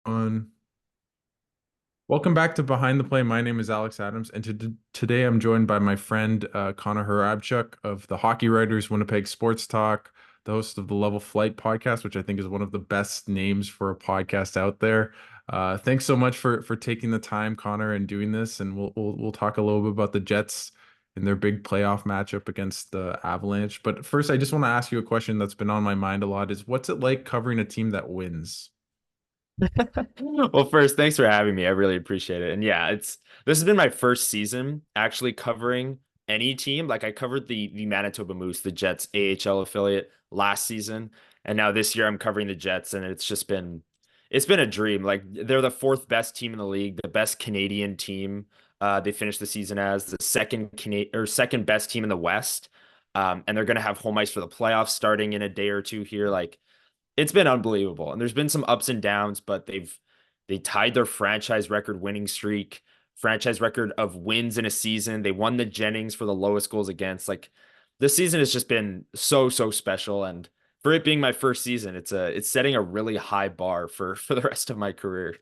On. Welcome back to Behind the Play. My name is Alex Adams, and today I'm joined by my friend Connor Hrabchak of the Hockey Writers, Winnipeg Sports Talk, the host of the Level Flight podcast, which I think is one of the best names for a podcast out there. Thanks so much for taking the time, Connor, and doing this. And we'll talk a little bit about the Jets in their big playoff matchup against the Avalanche. But first, I just want to ask you a question that's been on my mind a lot: is what's it like covering a team that wins? Well, first, thanks for having me. I really appreciate it. And yeah, this has been my first season actually covering any team. Like I covered the Manitoba Moose, the Jets AHL affiliate last season, and now this year I'm covering the Jets, and it's been a dream. Like they're the fourth best team in the league, the best Canadian team. They finished the season as the second best team in the West. And they're gonna have home ice for the playoffs starting in a day or two here. Like it's been unbelievable. And there's been some ups and downs, but they tied their franchise record winning streak, franchise record of wins in a season. They won the Jennings for the lowest goals against. Like this season has just been so special. And for it being my first season, it's setting a really high bar for the rest of my career.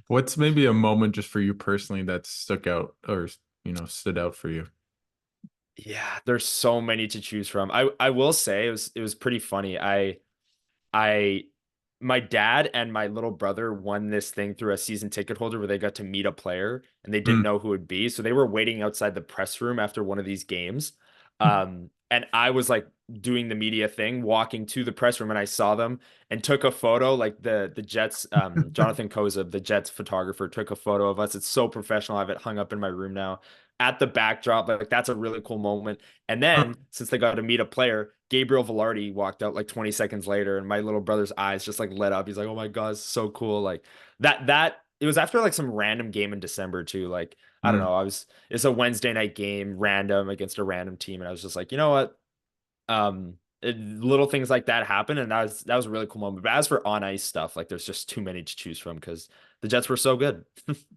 What's maybe a moment just for you personally that stuck out or stood out for you? Yeah, there's so many to choose from. I will say it was pretty funny. I my dad and my little brother won this thing through a season ticket holder where they got to meet a player and they didn't Mm. know who it would be. So they were waiting outside the press room after one of these games. And I was like doing the media thing, walking to the press room, and I saw them and took a photo. Like the Jets, Jonathan Kozub, the Jets photographer, took a photo of us. It's so professional. I have it hung up in my room now. At the backdrop, like that's a really cool moment. And then since they got to meet a player, Gabriel Velarde walked out like 20 seconds later, and my little brother's eyes just like lit up. He's like, "Oh my God, it's so cool!" Like that. It was after like some random game in December too. Like I don't Mm. know. It's a Wednesday night game, random against a random team, and I was just like, you know what? Little things like that happen, and that was a really cool moment. But as for on ice stuff, like there's just too many to choose from because the Jets were so good.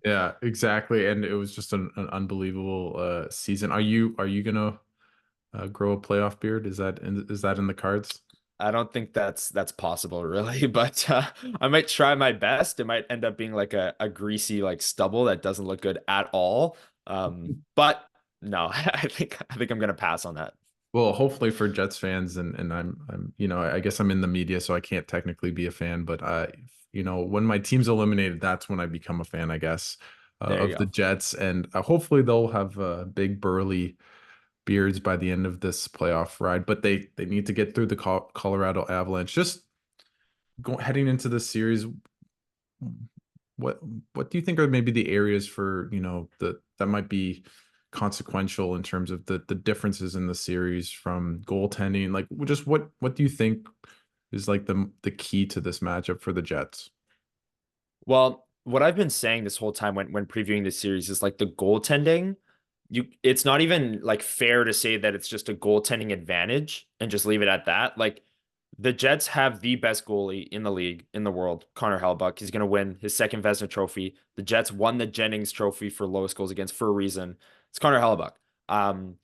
Yeah, exactly. And it was just an unbelievable season. Are you gonna grow a playoff beard? Is that in the cards? I don't think that's possible really, but I might try my best. It might end up being like a greasy like stubble that doesn't look good at all. But no, I think I'm gonna pass on that. Well, hopefully for Jets fans, and I guess I'm in the media, so I can't technically be a fan, but when my team's eliminated, that's when I become a fan, I guess, There you of the go. Jets, and hopefully they'll have big burly beards by the end of this playoff ride. But they need to get through the Colorado Avalanche. Just heading into this series, what what do you think are maybe the areas for that might be consequential in terms of the differences in the series from goaltending? Like, just what do you think is like the key to this matchup for the Jets? Well, what I've been saying this whole time when previewing the series is like the goaltending. It's not even like fair to say that it's just a goaltending advantage and just leave it at that. Like the Jets have the best goalie in the league, in the world, Connor Hellebuyck. He's going to win his second Vezina trophy. The Jets won the Jennings trophy for lowest goals against for a reason. It's Connor Hellebuyck. Um,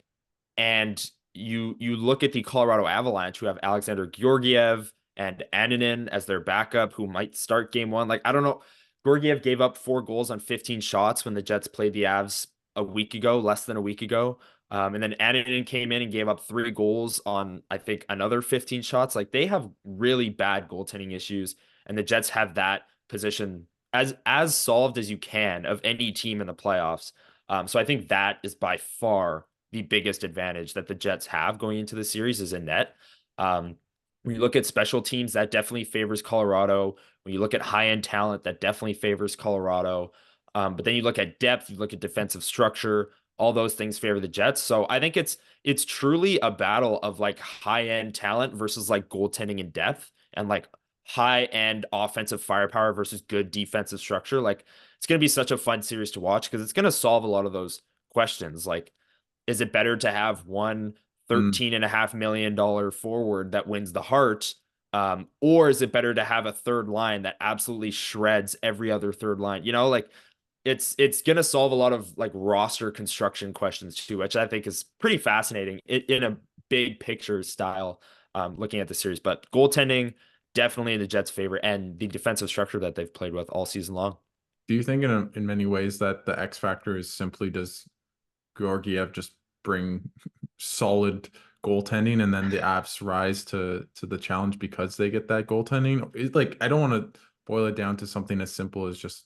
and you look at the Colorado Avalanche, who have Alexander Georgiev and Annunen as their backup, who might start game one. Like, I don't know. Georgiev gave up 4 goals on 15 shots when the Jets played the Avs a week ago, less than a week ago. And then Annunen came in and gave up 3 goals on, I think, another 15 shots. Like they have really bad goaltending issues, and the Jets have that position as solved as you can of any team in the playoffs. So I think that is by far the biggest advantage that the Jets have going into the series is in net. Um, when you look at special teams, that definitely favors Colorado. When you look at high end talent, that definitely favors Colorado. But then you look at depth, you look at defensive structure, all those things favor the Jets. So I think it's truly a battle of like high end talent versus like goaltending and depth, and like high end offensive firepower versus good defensive structure. Like it's going to be such a fun series to watch because it's going to solve a lot of those questions. Like is it better to have one Mm. $13.5 million forward that wins the heart? Or is it better to have a third line that absolutely shreds every other third line? Like it's gonna solve a lot of like roster construction questions too, which I think is pretty fascinating in a big picture style, looking at the series. But goaltending, definitely in the Jets' favor and the defensive structure that they've played with all season long. Do you think in many ways that the X factor is simply does Georgiev just bring solid goaltending and then the Avs rise to the challenge because they get that goaltending? It's like I don't want to boil it down to something as simple as just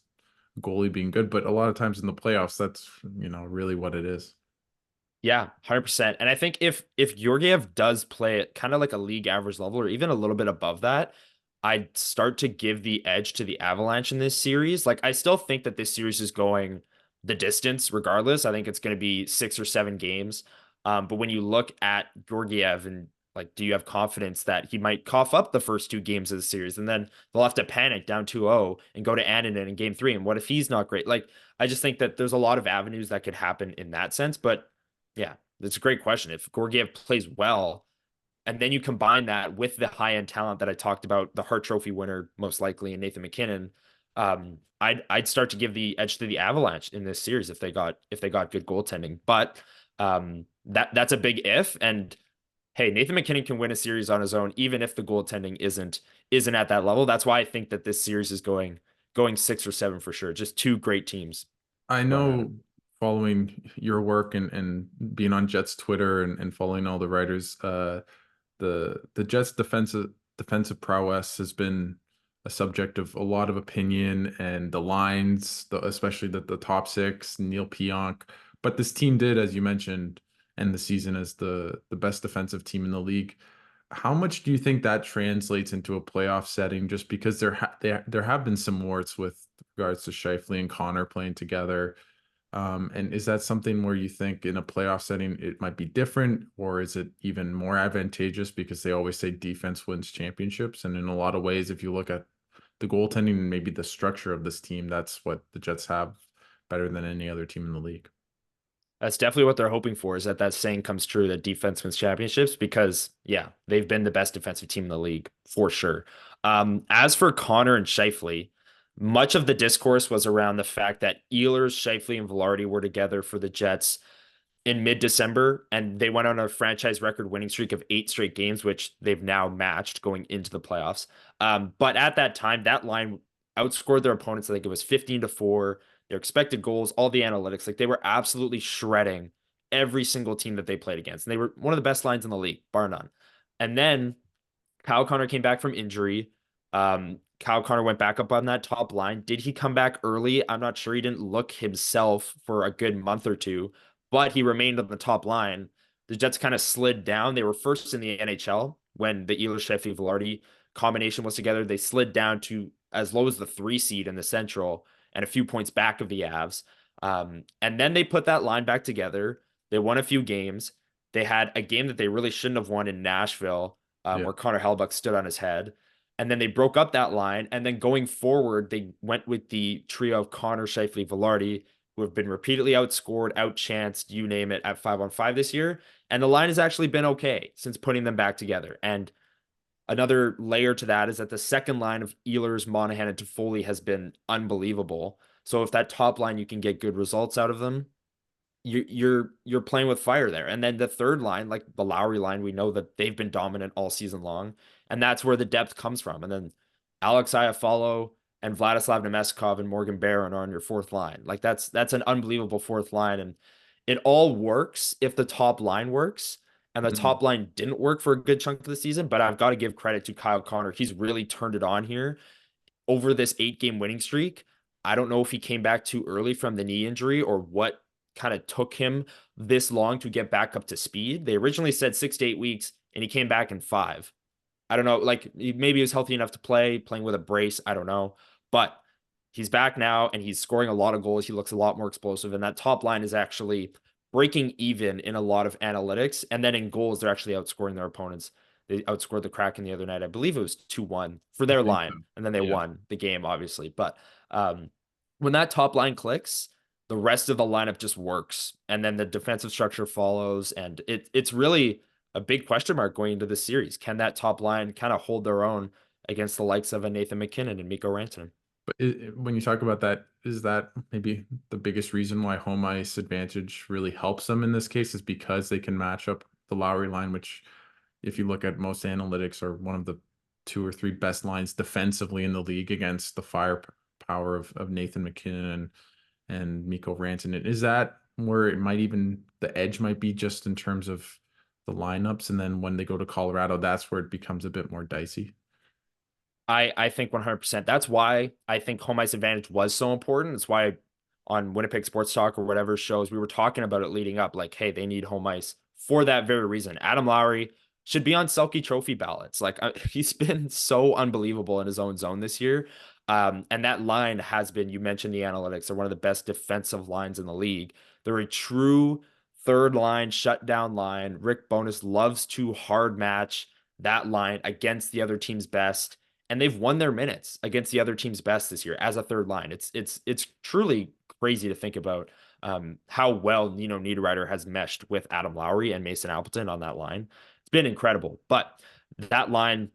goalie being good, but a lot of times in the playoffs, that's really what it is. Yeah, 100%. And I think if Georgiev does play at kind of like a league average level or even a little bit above that, I'd start to give the edge to the Avalanche in this series. Like I still think that this series is going the distance regardless. I think it's going to be 6 or 7 games. But when you look at Georgiev and like, do you have confidence that he might cough up the first 2 games of the series and then they'll have to panic down 2-0 and go to Annunen in game 3? And what if he's not great? Like, I just think that there's a lot of avenues that could happen in that sense. But yeah, that's a great question. If Georgiev plays well, and then you combine that with the high end talent that I talked about, the Hart Trophy winner most likely, and Nathan MacKinnon, I'd start to give the edge to the Avalanche in this series if they got good goaltending. But that's a big if. And hey, Nathan MacKinnon can win a series on his own, even if the goaltending isn't at that level. That's why I think that this series is going 6 or 7 for sure. Just two great teams I going at it. know following your work and being on Jets Twitter and following all the writers, the Jets defensive prowess has been a subject of a lot of opinion and the lines, especially the top six, Neil Pionk. But this team did, as you mentioned, end the season as the best defensive team in the league. How much do you think that translates into a playoff setting? Just because there have been some warts with regards to Scheifele and Connor playing together. And is that something where you think in a playoff setting it might be different, or is it even more advantageous because they always say defense wins championships? And in a lot of ways, if you look at the goaltending and maybe the structure of this team, that's what the Jets have better than any other team in the league. That's definitely what they're hoping for, is that saying comes true, that defense wins championships, because yeah, they've been the best defensive team in the league for sure. As for Connor and Scheifele, much of the discourse was around the fact that Ehlers, Scheifele, and Velarde were together for the Jets in mid-December, and they went on a franchise record winning streak of 8 straight games, which they've now matched going into the playoffs. But at that time, that line outscored their opponents. I think it was 15-4. Their expected goals, all the analytics, like they were absolutely shredding every single team that they played against. And they were one of the best lines in the league, bar none. And then Kyle Connor came back from injury. Kyle Connor went back up on that top line. Did he come back early? I'm not sure. He didn't look himself for a good month or two, but he remained on the top line. The Jets kind of slid down. They were first in the NHL when the Ehlers Sheffield Velarde combination was together. They slid down to as low as the 3 seed in the Central and a few points back of the Avs. And then they put that line back together. They won a few games. They had a game that they really shouldn't have won in Nashville, Yeah. where Connor Hellebuyck stood on his head. And then they broke up that line. And then going forward, they went with the trio of Connor, Scheifele, Velarde, who have been repeatedly outscored, outchanced, you name it, at 5-on-5 this year. And the line has actually been okay since putting them back together. And another layer to that is that the second line of Ehlers, Monahan, and Toffoli has been unbelievable. So if that top line you can get good results out of them, you're playing with fire there. And then the third line, like the Lowry line, we know that they've been dominant all season long, and that's where the depth comes from. And then Alex Iafallo and Vladislav Nemeskov and Morgan Barron are on your fourth line. Like that's an unbelievable fourth line, and it all works if the top line works. And the Mhm. top line didn't work for a good chunk of the season, but I've got to give credit to Kyle Connor. He's really turned it on here over this 8 game winning streak. I don't know if he came back too early from the knee injury or what kind of took him this long to get back up to speed. They originally said 6 to 8 weeks, and he came back in 5. I don't know, like maybe he was healthy enough to play, playing with a brace. I don't know. But he's back now and he's scoring a lot of goals. He looks a lot more explosive. And that top line is actually breaking even in a lot of analytics. And then in goals, they're actually outscoring their opponents. They outscored the Kraken the other night. I believe it was 2-1 for I their think so. line. And then they Yeah. won the game, obviously. But when that top line clicks, the rest of the lineup just works. And then the defensive structure follows. And it's really a big question mark going into the series. Can that top line kind of hold their own against the likes of a Nathan MacKinnon and Mikko Rantanen? But when you talk about that, is that maybe the biggest reason why home ice advantage really helps them in this case is because they can match up the Lowry line, which if you look at most analytics are one of the two or three best lines defensively in the league against the firepower of Nathan McKinnon and Mikko Rantanen. Is that where it might even the edge might be just in terms of the lineups, and then when they go to Colorado, that's where it becomes a bit more dicey? I think 100%. That's why I think home ice advantage was so important. That's why on Winnipeg Sports Talk or whatever shows we were talking about it leading up, like, hey, they need home ice for that very reason. Adam Lowry should be on Selke Trophy ballots. Like he's been so unbelievable in his own zone this year. And that line has been, you mentioned the analytics, they're one of the best defensive lines in the league. They're a true third line, shutdown line. Rick Bowness loves to hard match that line against the other team's best, and they've won their minutes against the other team's best this year as a third line. It's truly crazy to think about how well Nino Niederreiter has meshed with Adam Lowry and Mason Appleton on that line. It's been incredible. But that line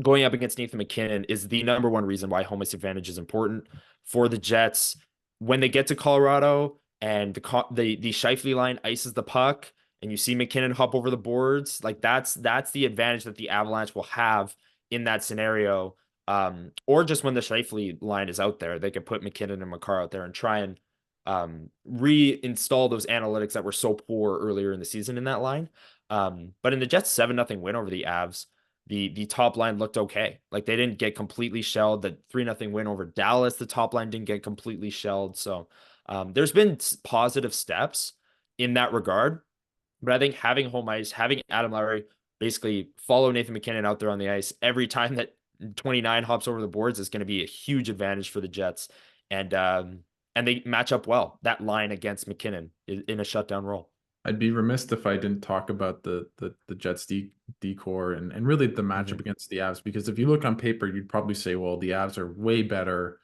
going up against Nathan McKinnon is the number one reason why home ice advantage is important for the Jets. When they get to Colorado and the Scheifele line ices the puck and you see McKinnon hop over the boards, like that's the advantage that the Avalanche will have in that scenario. Or just when the Scheifele line is out there, they can put McKinnon and Makar out there and try and reinstall those analytics that were so poor earlier in the season in that line. But in the Jets 7-0 win over the Avs, the top line looked okay. Like they didn't get completely shelled. The 3-0 win over Dallas, the top line didn't get completely shelled. So there's been positive steps in that regard. But I think having home ice, having Adam Lowry basically follow Nathan McKinnon out there on the ice every time that 29 hops over the boards is going to be a huge advantage for the Jets. And they match up well, that line against McKinnon in a shutdown role. I'd be remiss if I didn't talk about the Jets decor and really the matchup Mhm. against the Avs, because if you look on paper, you'd probably say, well, the Avs are way better.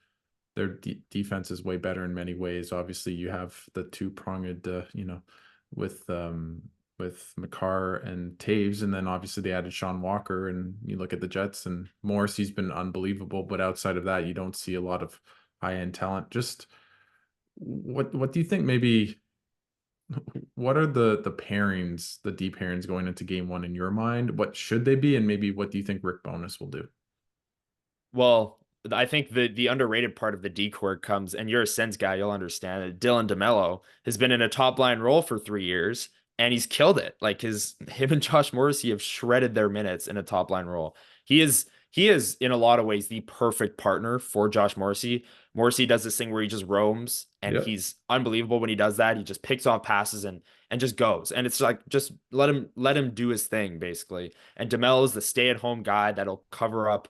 Their defense is way better in many ways. Obviously, you have the two-pronged, with Makar and Taves, and then obviously they added Sean Walker. And you look at the Jets, and Morrissey's been unbelievable, but outside of that, you don't see a lot of high-end talent. Just what do you think? Maybe what are the pairings, the D pairings going into game one in your mind? What should they be, and maybe what do you think Rick Bowness will do? Well, I think the underrated part of the decor comes, and you're a Sens guy, you'll understand it. Dylan DeMello has been in a top line role for 3 years, and he's killed it. Like him and Josh Morrissey have shredded their minutes in a top line role. He is in a lot of ways the perfect partner for Josh Morrissey. Morrissey does this thing where he just roams, and Yeah, he's unbelievable when he does that. He just picks off passes and just goes, and it's like just let him do his thing basically. And DeMello is the stay at home guy that'll cover up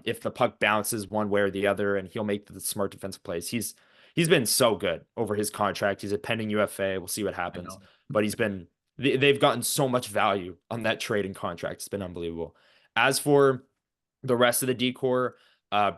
if the puck bounces one way or the other, and he'll make the smart defensive plays. He's been so good over his contract. He's a pending UFA. We'll see what I happens, know. but they've gotten so much value on that trading contract. It's been unbelievable. As for the rest of the decor,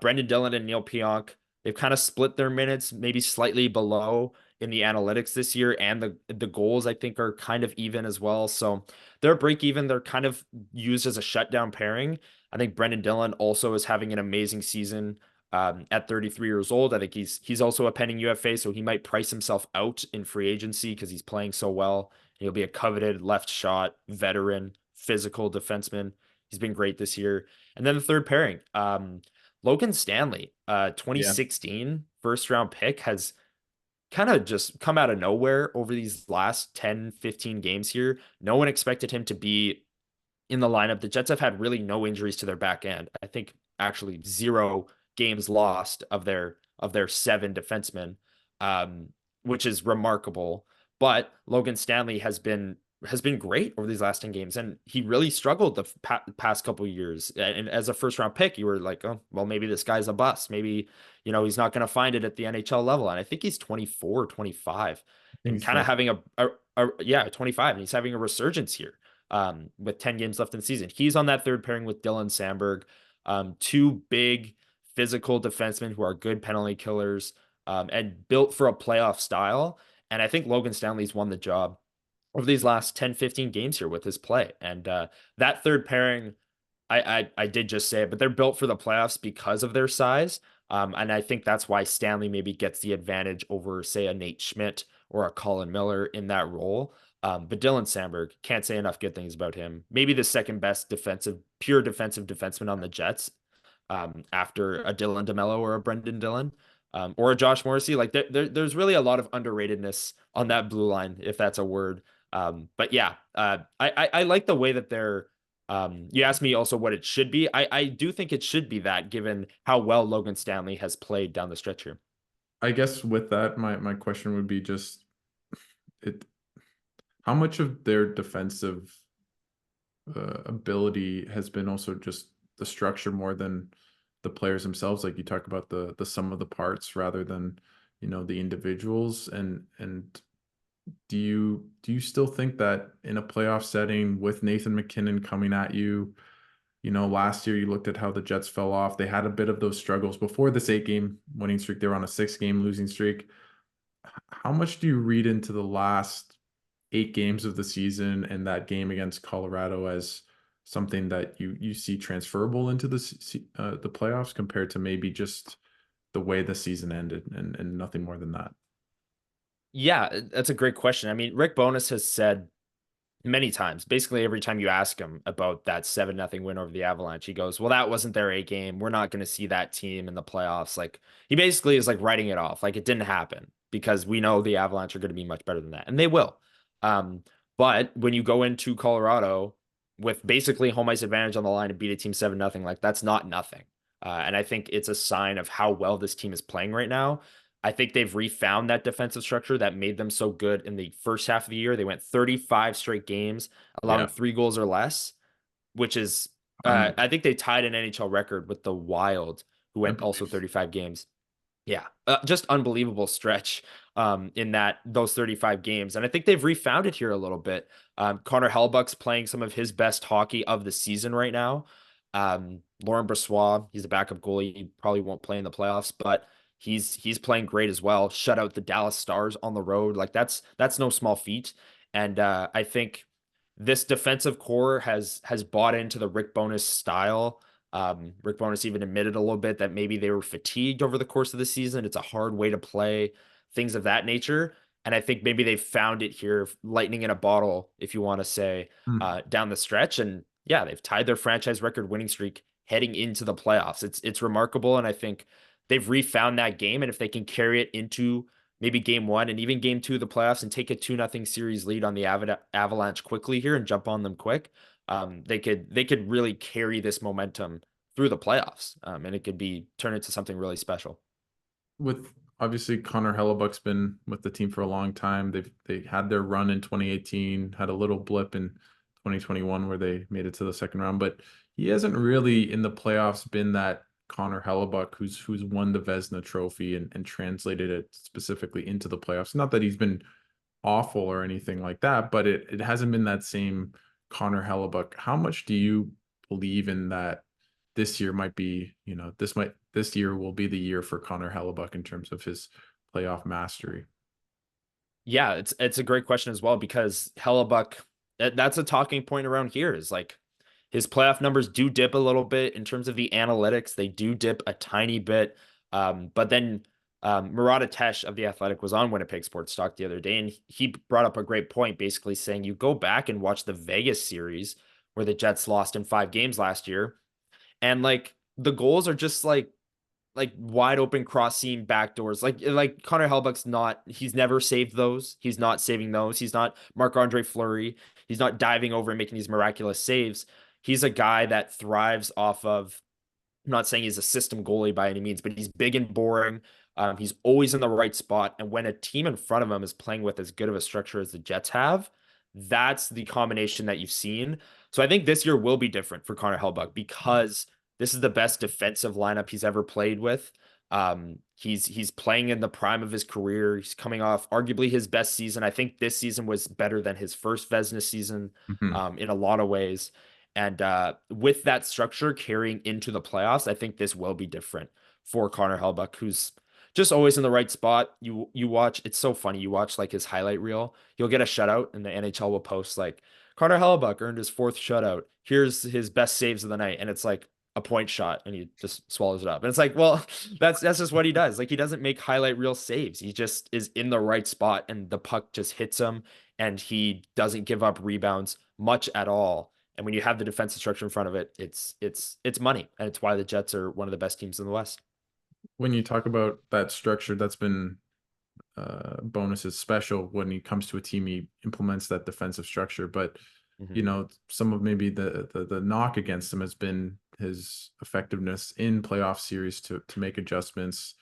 Brendan Dillon and Neil Pionk, they've kind of split their minutes, maybe slightly below in the analytics this year, and the goals I think are kind of even as well. So they're break even. They're kind of used as a shutdown pairing. I think Brendan Dillon also is having an amazing season at 33 years old. I think he's also a pending UFA, so he might price himself out in free agency because he's playing so well. He'll be a coveted left shot veteran, physical defenseman. He's been great this year. And then the third pairing, Logan Stanley, Yeah. 2016 first round pick, has kind of just come out of nowhere over these last 10, 15 games here. No one expected him to be in the lineup. The Jets have had really no injuries to their back end. I think actually zero games lost of their seven defensemen, um, which is remarkable. But Logan Stanley has been great over these last 10 games, and he really struggled the past couple of years. And as a first round pick, you were like, oh, well, maybe this guy's a bust. Maybe, he's not going to find it at the NHL level. And I think he's 24, 25 I think and he's kind of 20. having yeah, 25, and he's having a resurgence here with 10 games left in the season. He's on that third pairing with Dylan Sandberg, two big physical defensemen who are good penalty killers and built for a playoff style. And I think Logan Stanley's won the job over these last 10, 15 games here with his play. And that third pairing, I did just say it, but they're built for the playoffs because of their size. And I think that's why Stanley maybe gets the advantage over, say, a Nate Schmidt or a Colin Miller in that role. But Dylan Sandberg, can't say enough good things about him. Maybe the second best pure defensive defenseman on the Jets, after a Dylan DeMello or a Brendan Dillon, or a Josh Morrissey. Like there's really a lot of underratedness on that blue line, if that's a word. But yeah, I like the way that they're. You asked me also what it should be. I do think it should be that, given how well Logan Stanley has played down the stretch here. I guess with that, my question would be just it. How much of their defensive ability has been also just the structure more than the players themselves? Like you talk about the sum of the parts rather than the individuals. And do you still think that in a playoff setting with Nathan McKinnon coming at you, last year you looked at how the Jets fell off. They had a bit of those struggles before this 8-game winning streak. They were on a 6-game losing streak. How much do you read into the last 8 games of the season and that game against Colorado as something that you see transferable into the playoffs compared to maybe just the way the season ended and nothing more than that? Yeah, that's a great question. I mean, Rick Bowness has said many times, basically every time you ask him about that 7-0 win over the Avalanche, he goes, "Well, that wasn't their A game. We're not going to see that team in the playoffs." Like he basically is like writing it off, like it didn't happen because we know the Avalanche are going to be much better than that, and they will. Um, but when you go into Colorado with basically home ice advantage on the line and beat a team 7-0, like that's not nothing. And I think it's a sign of how well this team is playing right now. I think they've refound that defensive structure that made them so good in the first half of the year. They went 35 straight games, allowing Yeah. 3 goals or less, which is, Um, I think they tied an NHL record with the Wild, who I went also believe so. 35 games. Yeah, just unbelievable stretch in that those 35 games. And I think they've refound it here a little bit. Connor Hellebuyck's playing some of his best hockey of the season right now. Lauren Brossoit, he's a backup goalie. He probably won't play in the playoffs, but he's playing great as well. Shut out the Dallas Stars on the road. Like that's no small feat. And I think this defensive core has bought into the Rick Bowness style. Rick Bowness even admitted a little bit that maybe they were fatigued over the course of the season. It's a hard way to play, things of that nature. And I think maybe they found it here, lightning in a bottle, if you want to say, Hmm. down the stretch. And yeah, they've tied their franchise record winning streak heading into the playoffs. It's remarkable, and I think they've refound that game. And if they can carry it into maybe game one and even game two of the playoffs and take a 2-0 series lead on the Avalanche quickly here and jump on them quick, they could really carry this momentum through the playoffs, and it could be turn into something really special. With obviously Connor Hellebuck's been with the team for a long time. They had their run in 2018, had a little blip in 2021 where they made it to the second round, but he hasn't really in the playoffs been that Connor Hellebuck who's won the Vezina trophy and translated it specifically into the playoffs. Not that he's been awful or anything like that, but it hasn't been that same Connor Hellebuck. How much do you believe in that this year might be, this year will be the year for Connor Hellebuck in terms of his playoff mastery? Yeah, it's a great question as well because Hellebuck, that's a talking point around here is like his playoff numbers do dip a little bit in terms of the analytics. They do dip a tiny bit. But then Murat Atesh of The Athletic was on Winnipeg Sports Talk the other day, and he brought up a great point, basically saying you go back and watch the Vegas series where the Jets lost in 5 games last year, and like the goals are just like wide open cross seam backdoors. Like Connor Hellebuck's not, he's never saved those. He's not saving those. He's not Marc-Andre Fleury. He's not diving over and making these miraculous saves. He's a guy that thrives off of, I'm not saying he's a system goalie by any means, but he's big and boring. He's always in the right spot. And when a team in front of him is playing with as good of a structure as the Jets have, that's the combination that you've seen. So I think this year will be different for Connor Hellebuyck because this is the best defensive lineup he's ever played with. He's playing in the prime of his career. He's coming off arguably his best season. I think this season was better than his first Vezina season, Mhm. in a lot of ways. And with that structure carrying into the playoffs, I think this will be different for Connor Hellebuyck, who's just always in the right spot. You watch, it's so funny. You watch like his highlight reel. He'll get a shutout, and the NHL will post like Connor Hellebuyck earned his fourth shutout. Here's his best saves of the night, and it's like a point shot, and he just swallows it up. And it's like, well, that's just what he does. Like he doesn't make highlight reel saves. He just is in the right spot, and the puck just hits him, and he doesn't give up rebounds much at all. And when you have the defensive structure in front of it, it's money, and it's why the Jets are one of the best teams in the West. When you talk about that structure, that's been Bonus is special when he comes to a team. He implements that defensive structure, but Mhm. some of maybe the knock against him has been his effectiveness in playoff series to make adjustments.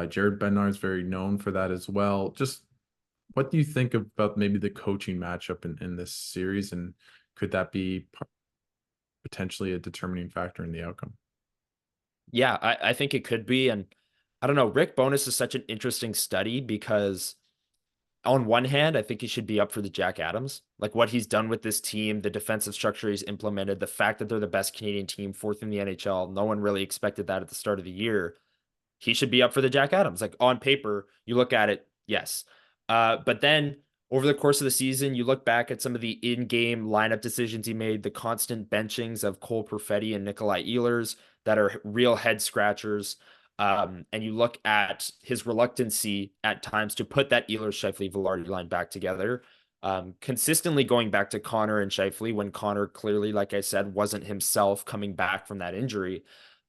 Jared Bednar is very known for that as well. Just what do you think about maybe the coaching matchup in this series, and could that be potentially a determining factor in the outcome? Yeah, I think it could be. And I don't know, Rick Bonus is such an interesting study because on one hand, I think he should be up for the Jack Adams. Like what he's done with this team, the defensive structure he's implemented, the fact that they're the best Canadian team, fourth in the NHL. No one really expected that at the start of the year. He should be up for the Jack Adams. Like on paper, you look at it, yes. But then over the course of the season, you look back at some of the in-game lineup decisions he made, the constant benchings of Cole Perfetti and Nikolai Ehlers that are real head scratchers. And you look at his reluctancy at times to put that Ehlers Scheifele Velarde line back together. Consistently going back to Connor and Scheifele when Connor clearly, like I said, wasn't himself coming back from that injury.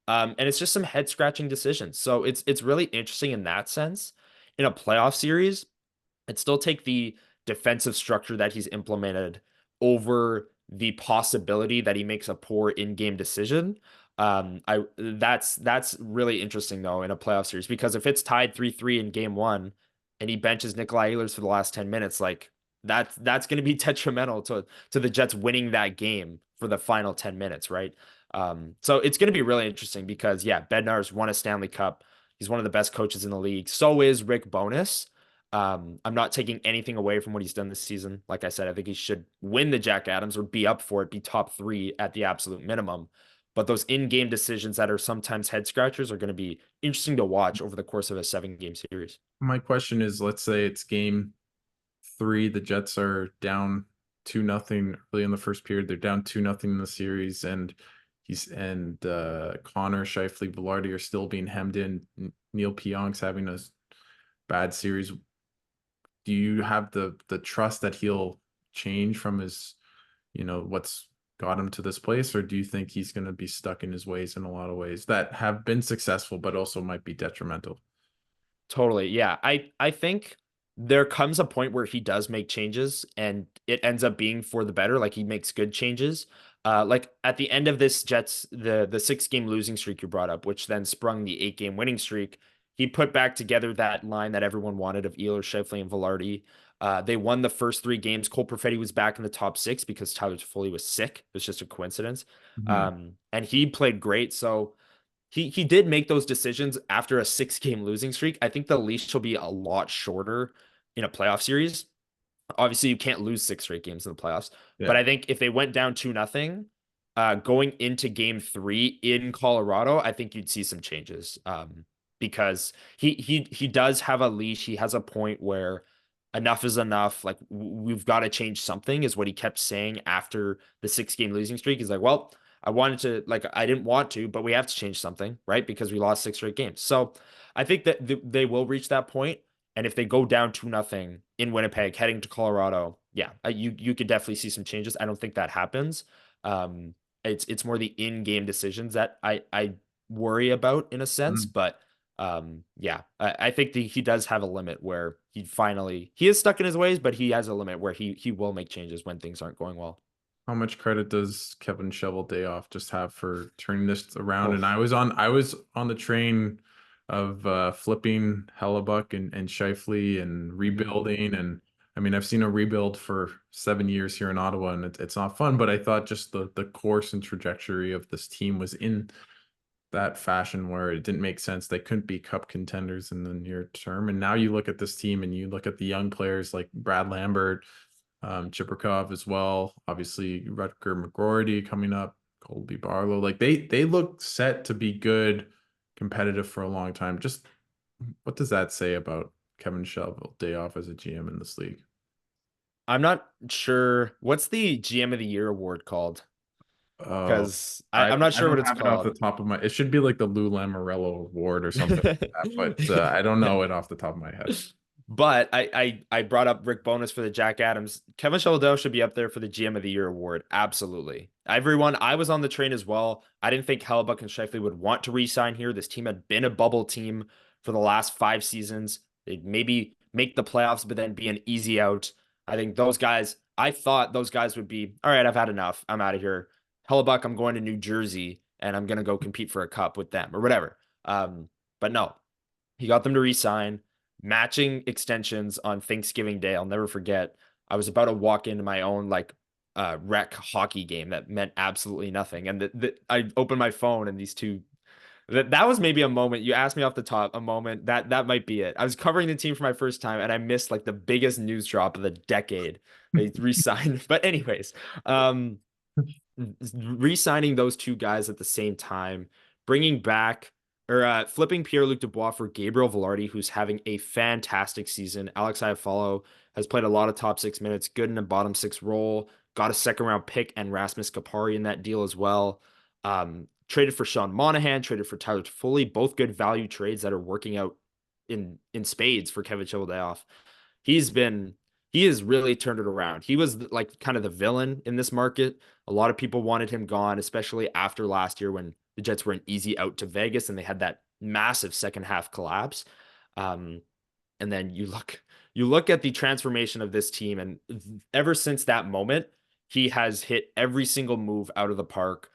And it's just some head scratching decisions. So it's really interesting in that sense. In a playoff series, I'd still take the defensive structure that he's implemented over the possibility that he makes a poor in-game decision. I that's really interesting though in a playoff series because if it's tied 3-3 in game one and he benches Nikolai Ehlers for the last 10 minutes, like that's going to be detrimental to the Jets winning that game for the final 10 minutes, right? So it's going to be really interesting because yeah, Bednar's won a Stanley Cup. He's one of the best coaches in the league. So is Rick Bonus. I'm not taking anything away from what he's done this season. Like I said, I think he should win the Jack Adams or be up for it, be top three at the absolute minimum. But those in-game decisions that are sometimes head scratchers are going to be interesting to watch over the course of a 7-game series. My question is, let's say it's game three, the Jets are down 2-0 early in the first period. They're down 2-0 in the series, and Connor, Scheifele, Velarde are still being hemmed in. Neil Pionk's having a bad series. Do you have the trust that he'll change from his, what's got him to this place, or do you think he's going to be stuck in his ways in a lot of ways that have been successful but also might be detrimental? Totally. Yeah. I think there comes a point where he does make changes and it ends up being for the better. Like he makes good changes. Like at the end of this Jets, the 6-game losing streak you brought up, which then sprung the 8-game winning streak, he put back together that line that everyone wanted of Ehlers, Scheifele, and Velarde. They won the first 3 games. Cole Perfetti was back in the top 6 because Tyler Toffoli was sick. It was just a coincidence. Mhm. And he played great. So he did make those decisions after a 6-game losing streak. I think the leash will be a lot shorter in a playoff series. Obviously, you can't lose 6 straight games in the playoffs, Yeah. but I think if they went down 2-0, going into game 3 in Colorado, I think you'd see some changes. Because he does have a leash. He has a point where enough is enough. Like we've got to change something, is what he kept saying after the 6-game losing streak. He's like, well, I wanted to, like, I didn't want to, but we have to change something, right? Because we lost 6 straight games. So I think that they will reach that point. And if they go down 2-0 in Winnipeg, heading to Colorado, yeah, you could definitely see some changes. I don't think that happens. Um, it's more the in-game decisions that I worry about in a sense, Mhm. but yeah, I think he does have a limit where he is stuck in his ways, but he has a limit where he will make changes when things aren't going well. How much credit does Kevin Shovel Day off just have for turning this around? And Oh, I was on the train of flipping Hellebuck and Scheifele and mhm. rebuilding. And I mean, I've seen a rebuild for 7 years here in Ottawa, and it's not fun, but I thought just the course and trajectory of this team was in that fashion where it didn't make sense. They couldn't be cup contenders in the near term. And now you look at this team and you look at the young players like Brad Lambert, Chibrikov as well. Obviously, Rutger McGroarty coming up, Colby Barlow. Like they look set to be good, competitive for a long time. Just what does that say about Kevin Shovel Day off as a GM in this league? I'm not sure what's the GM of the Year award called Oh, because I I'm not I sure what don't it's have it off the called. top of my. It should be like the Lou Lamoriello Award or something like that, but I don't know it off the top of my head. But I brought up Rick Bowness for the Jack Adams. Kevin Sheldo should be up there for the GM of the Year award. Absolutely. Everyone, I was on the train as well. I didn't think Hellebuck and Scheifele would want to re-sign here. This team had been a bubble team for the last 5 seasons. They'd maybe make the playoffs, but then be an easy out. I thought those guys would be, all right, I've had enough. I'm out of here. Hellebuck, I'm going to New Jersey and I'm going to go compete for a cup with them or whatever. But no, he got them to re-sign, matching extensions on Thanksgiving Day. I'll never forget. I was about to walk into my own like rec hockey game that meant absolutely nothing, and I opened my phone and these two. That was maybe a moment. You asked me off the top, a moment that might be it. I was covering the team for my first time, and I missed like the biggest news drop of the decade. They re-signed, but anyways, um, re-signing those two guys at the same time, bringing back or flipping Pierre-Luc Dubois for Gabriel Velarde, who's having a fantastic season. Alex Iafallo has played a lot of top six minutes, good in a bottom six role, got a second round pick and Rasmus Kapari in that deal as well. Traded for Sean Monahan, traded for Tyler Toffoli, both good value trades that are working out in spades for Kevin Cheveldayoff. He's been he has really turned it around. He was like kind of the villain in this market. A lot of people wanted him gone, especially after last year when the Jets were an easy out to Vegas and they had that massive second half collapse. Um, and then you look at the transformation of this team, and ever since that moment, he has hit every single move out of the park.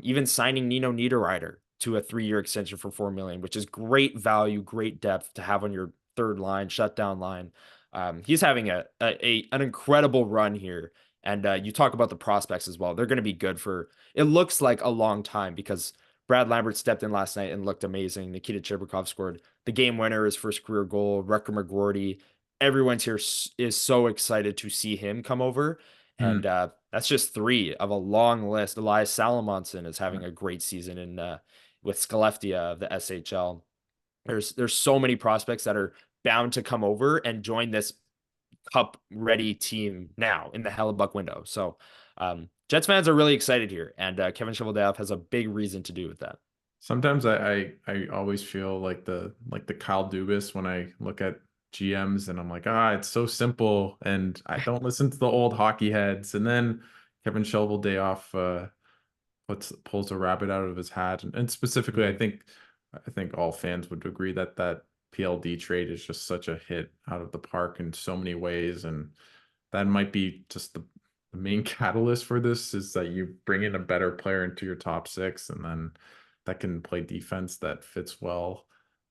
Even signing Nino Niederreiter to a 3-year extension for 4 million, which is great value, great depth to have on your third line, shutdown line. He's having an incredible run here. And you talk about the prospects as well. They're going to be good for, it looks like a long time because Brad Lambert stepped in last night and looked amazing. Nikita Chibrikov scored the game winner, his first career goal. Rutger McGroarty. Everyone's here is so excited to see him come over. And Hmm. that's just three of a long list. Elias Salamonson is having a great season in with Skellefteå of the SHL. There's so many prospects that are bound to come over and join this cup ready team now in the Hellebuck window. So Jets fans are really excited here, and Kevin Cheveldayoff has a big reason to do with that. Sometimes I always feel like the Kyle Dubas when I look at GMs and I'm like, it's so simple, and I don't listen to the old hockey heads. And then Kevin Shoveldayoff pulls a rabbit out of his hat, and specifically, Mhm. I think all fans would agree that that PLD trade is just such a hit out of the park in so many ways, and that might be just the main catalyst for this is that you bring in a better player into your top six, and then that can play defense that fits well,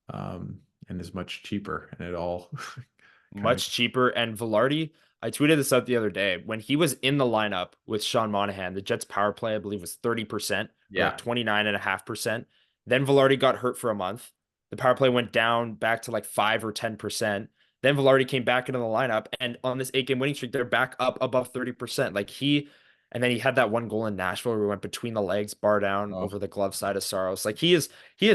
and is much cheaper, and it all kind of Much cheaper. And Velarde, I tweeted this out the other day. When he was in the lineup with Sean Monahan, the Jets power play, I believe, was 30% or like yeah. 29.5%. Then Velarde got hurt for a month. The power play went down back to like 5 or 10%. Then Velarde came back into the lineup. And on this 8 game winning streak, they're back up above 30%. And then he had that one goal in Nashville where he went between the legs, bar down Oh, over the glove side of Saros. Like he is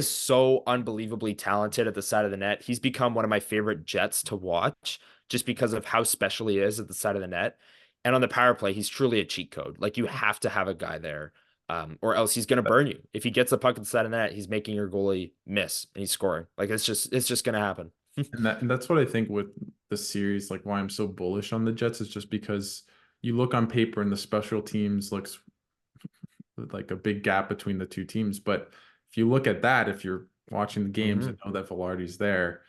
so unbelievably talented at the side of the net. He's become one of my favorite Jets to watch just because of how special he is at the side of the net. And on the power play, he's truly a cheat code. Like you have to have a guy there, or else he's going to burn you. If he gets the puck at the side of the net, he's making your goalie miss and he's scoring. Like it's just going to happen. and that's what I think with the series, like why I'm so bullish on the Jets is just because you look on paper and the special teams looks like a big gap between the two teams. But if you look at that, if you're watching the games and Hmm. know that Velarde's there,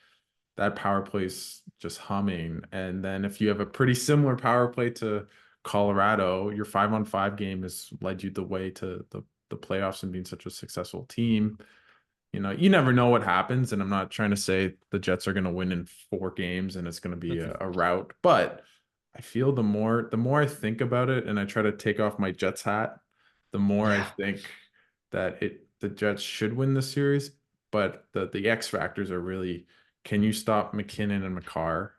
that power play's just humming. And then if you have a pretty similar power play to Colorado, your 5-on-5 game has led you the way to the playoffs and being such a successful team. You never know what happens, and I'm not trying to say the Jets are going to win in 4 games and it's going to be a rout, but I feel the more I think about it and I try to take off my Jets hat, the more I Yeah. think that the Jets should win the series, but the X factors are really, can you stop McKinnon and McCarr,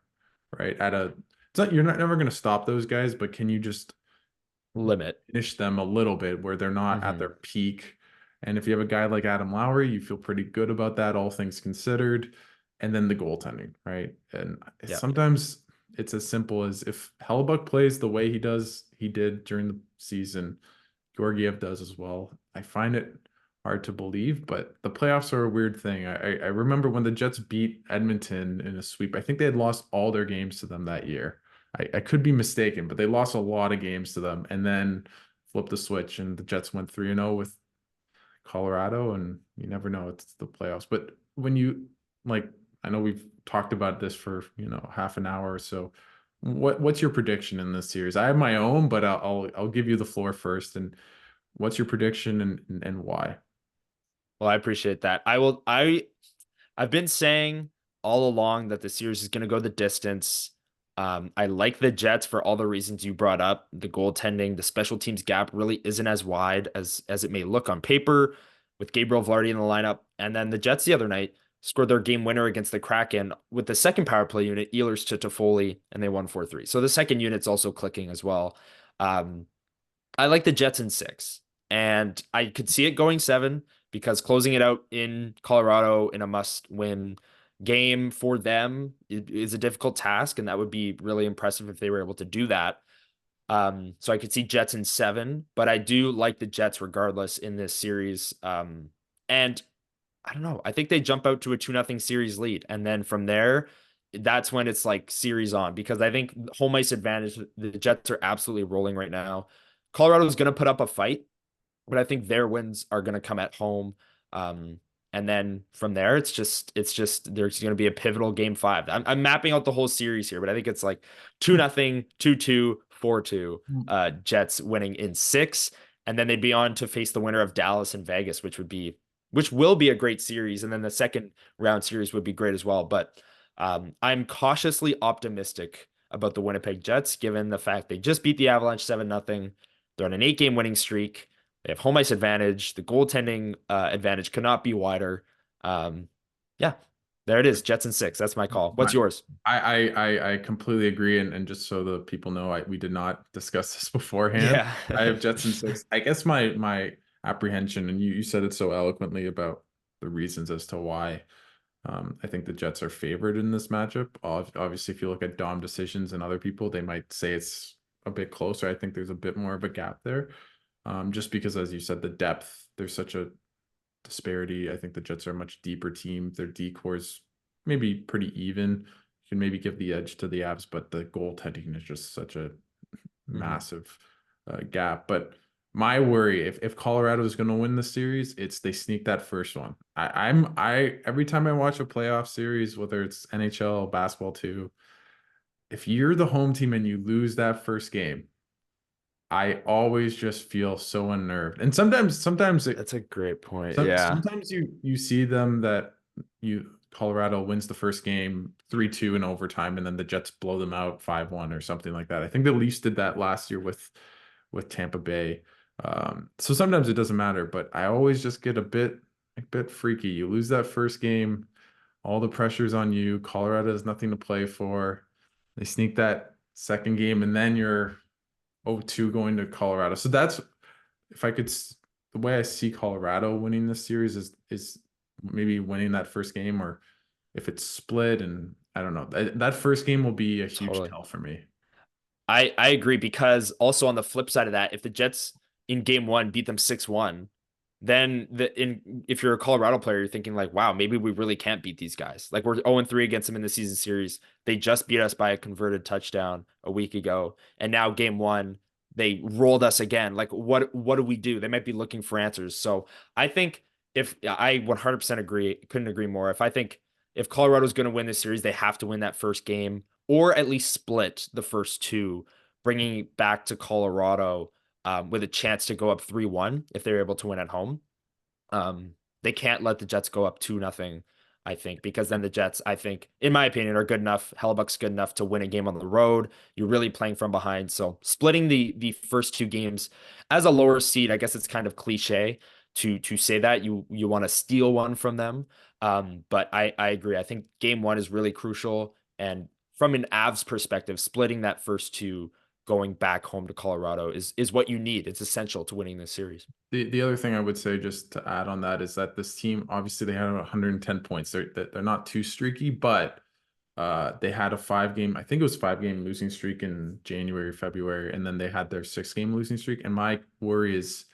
right? It's not, you're not never going to stop those guys, but can you just Limit. finish them a little bit where they're not at Hmm. their peak. And if you have a guy like Adam Lowry, you feel pretty good about that, all things considered. And then the goaltending, right? And Yeah. sometimes it's as simple as if Hellebuck plays the way he did during the season, Georgiev does as well. I find it hard to believe, but the playoffs are a weird thing. I remember when the Jets beat Edmonton in a sweep. I think they had lost all their games to them that year. I could be mistaken, but they lost a lot of games to them and then flipped the switch and the Jets went 3-0 with Colorado, and you never know, it's the playoffs. But when you like, I know we've talked about this for, half an hour or so. What's your prediction in this series? I have my own, but I'll give you the floor first. And what's your prediction and why? Well, I appreciate that. I've been saying all along that the series is going to go the distance. I like the Jets for all the reasons you brought up. The goaltending, the special teams gap really isn't as wide as it may look on paper with Gabriel Vardy in the lineup. And then the Jets the other night scored their game winner against the Kraken with the second power play unit, Ehlers to Toffoli, and they won 4-3. So the second unit's also clicking as well. Um, I like the Jets in six, and I could see it going seven because closing it out in Colorado in a must-win game for them is a difficult task, and that would be really impressive if they were able to do that. So I could see Jets in seven, but I do like the Jets regardless in this series. And I don't know. I think they jump out to a 2-0 series lead. And then from there, that's when it's like series on because I think home ice advantage, the Jets are absolutely rolling right now. Colorado's going to put up a fight, but I think their wins are going to come at home. Um, and then from there, it's just there's going to be a pivotal game five. I'm mapping out the whole series here, but I think it's like 2-0, 2-2, 4-2, Jets winning in six. And then they'd be on to face the winner of Dallas and Vegas, which will be a great series. And then the second round series would be great as well. But I'm cautiously optimistic about the Winnipeg Jets, given the fact they just beat the Avalanche 7-0. They're on an 8-game winning streak. They have home ice advantage. The goaltending advantage could not be wider. Um, yeah, there it is. Jets and six. That's my call. What's My, yours? I completely agree, and just so the people know, we did not discuss this beforehand. Yeah. I have Jets in six. I guess my apprehension, and you said it so eloquently about the reasons as to why. I think the Jets are favored in this matchup. Obviously, if you look at Dom decisions and other people, they might say it's a bit closer. I think there's a bit more of a gap there. Just because, as you said, the depth, there's such a disparity. I think the Jets are a much deeper team. Their decors maybe pretty even. You can maybe give the edge to the Avs, but the goaltending is just such a Mhm. massive gap. But my worry, if Colorado is going to win the series, it's they sneak that first one. I every time I watch a playoff series, whether it's NHL, basketball too, if you're the home team and you lose that first game, I always just feel so unnerved. And sometimes That's a great point. some Yeah, sometimes you see them that you Colorado wins the first game 3-2 in overtime, and then the Jets blow them out 5-1 or something like that. I think the Leafs did that last year with Tampa Bay. So sometimes it doesn't matter, but I always just get a bit freaky. You lose that first game, all the pressure's on you. Colorado has nothing to play for. They sneak that second game, and then you're 0-2 going to Colorado. So that's if I could the way I see Colorado winning this series is maybe winning that first game, or if it's split, and I don't know. That first game will be a huge totally. tell for me. I agree because also on the flip side of that, if the Jets in game one beat them 6-1, then if you're a Colorado player, you're thinking like, wow, maybe we really can't beat these guys. Like we're 0-3 against them in the season series. They just beat us by a converted touchdown a week ago. And now game one, they rolled us again. Like what do we do? They might be looking for answers. So I think if I 100% agree, couldn't agree more. If Colorado's going to win this series, they have to win that first game or at least split the first two, bringing it back to Colorado with a chance to go up 3-1 if they're able to win at home. They can't let the Jets go up 2-0, I think, because then the Jets, I think, in my opinion, are good enough. Hellebuck's good enough to win a game on the road. You're really playing from behind. So splitting the first two games as a lower seed, I guess it's kind of cliche to say that you want to steal one from them. But I agree. I think game one is really crucial. And from an Avs perspective, splitting that first two going back home to Colorado is what you need. It's essential to winning this series. The other thing I would say, just to add on that, is that this team, obviously they had 110 points. They're not too streaky, but they had a 5-game, I think it was 5-game losing streak in January, February, and then they had their 6-game losing streak. And my worry is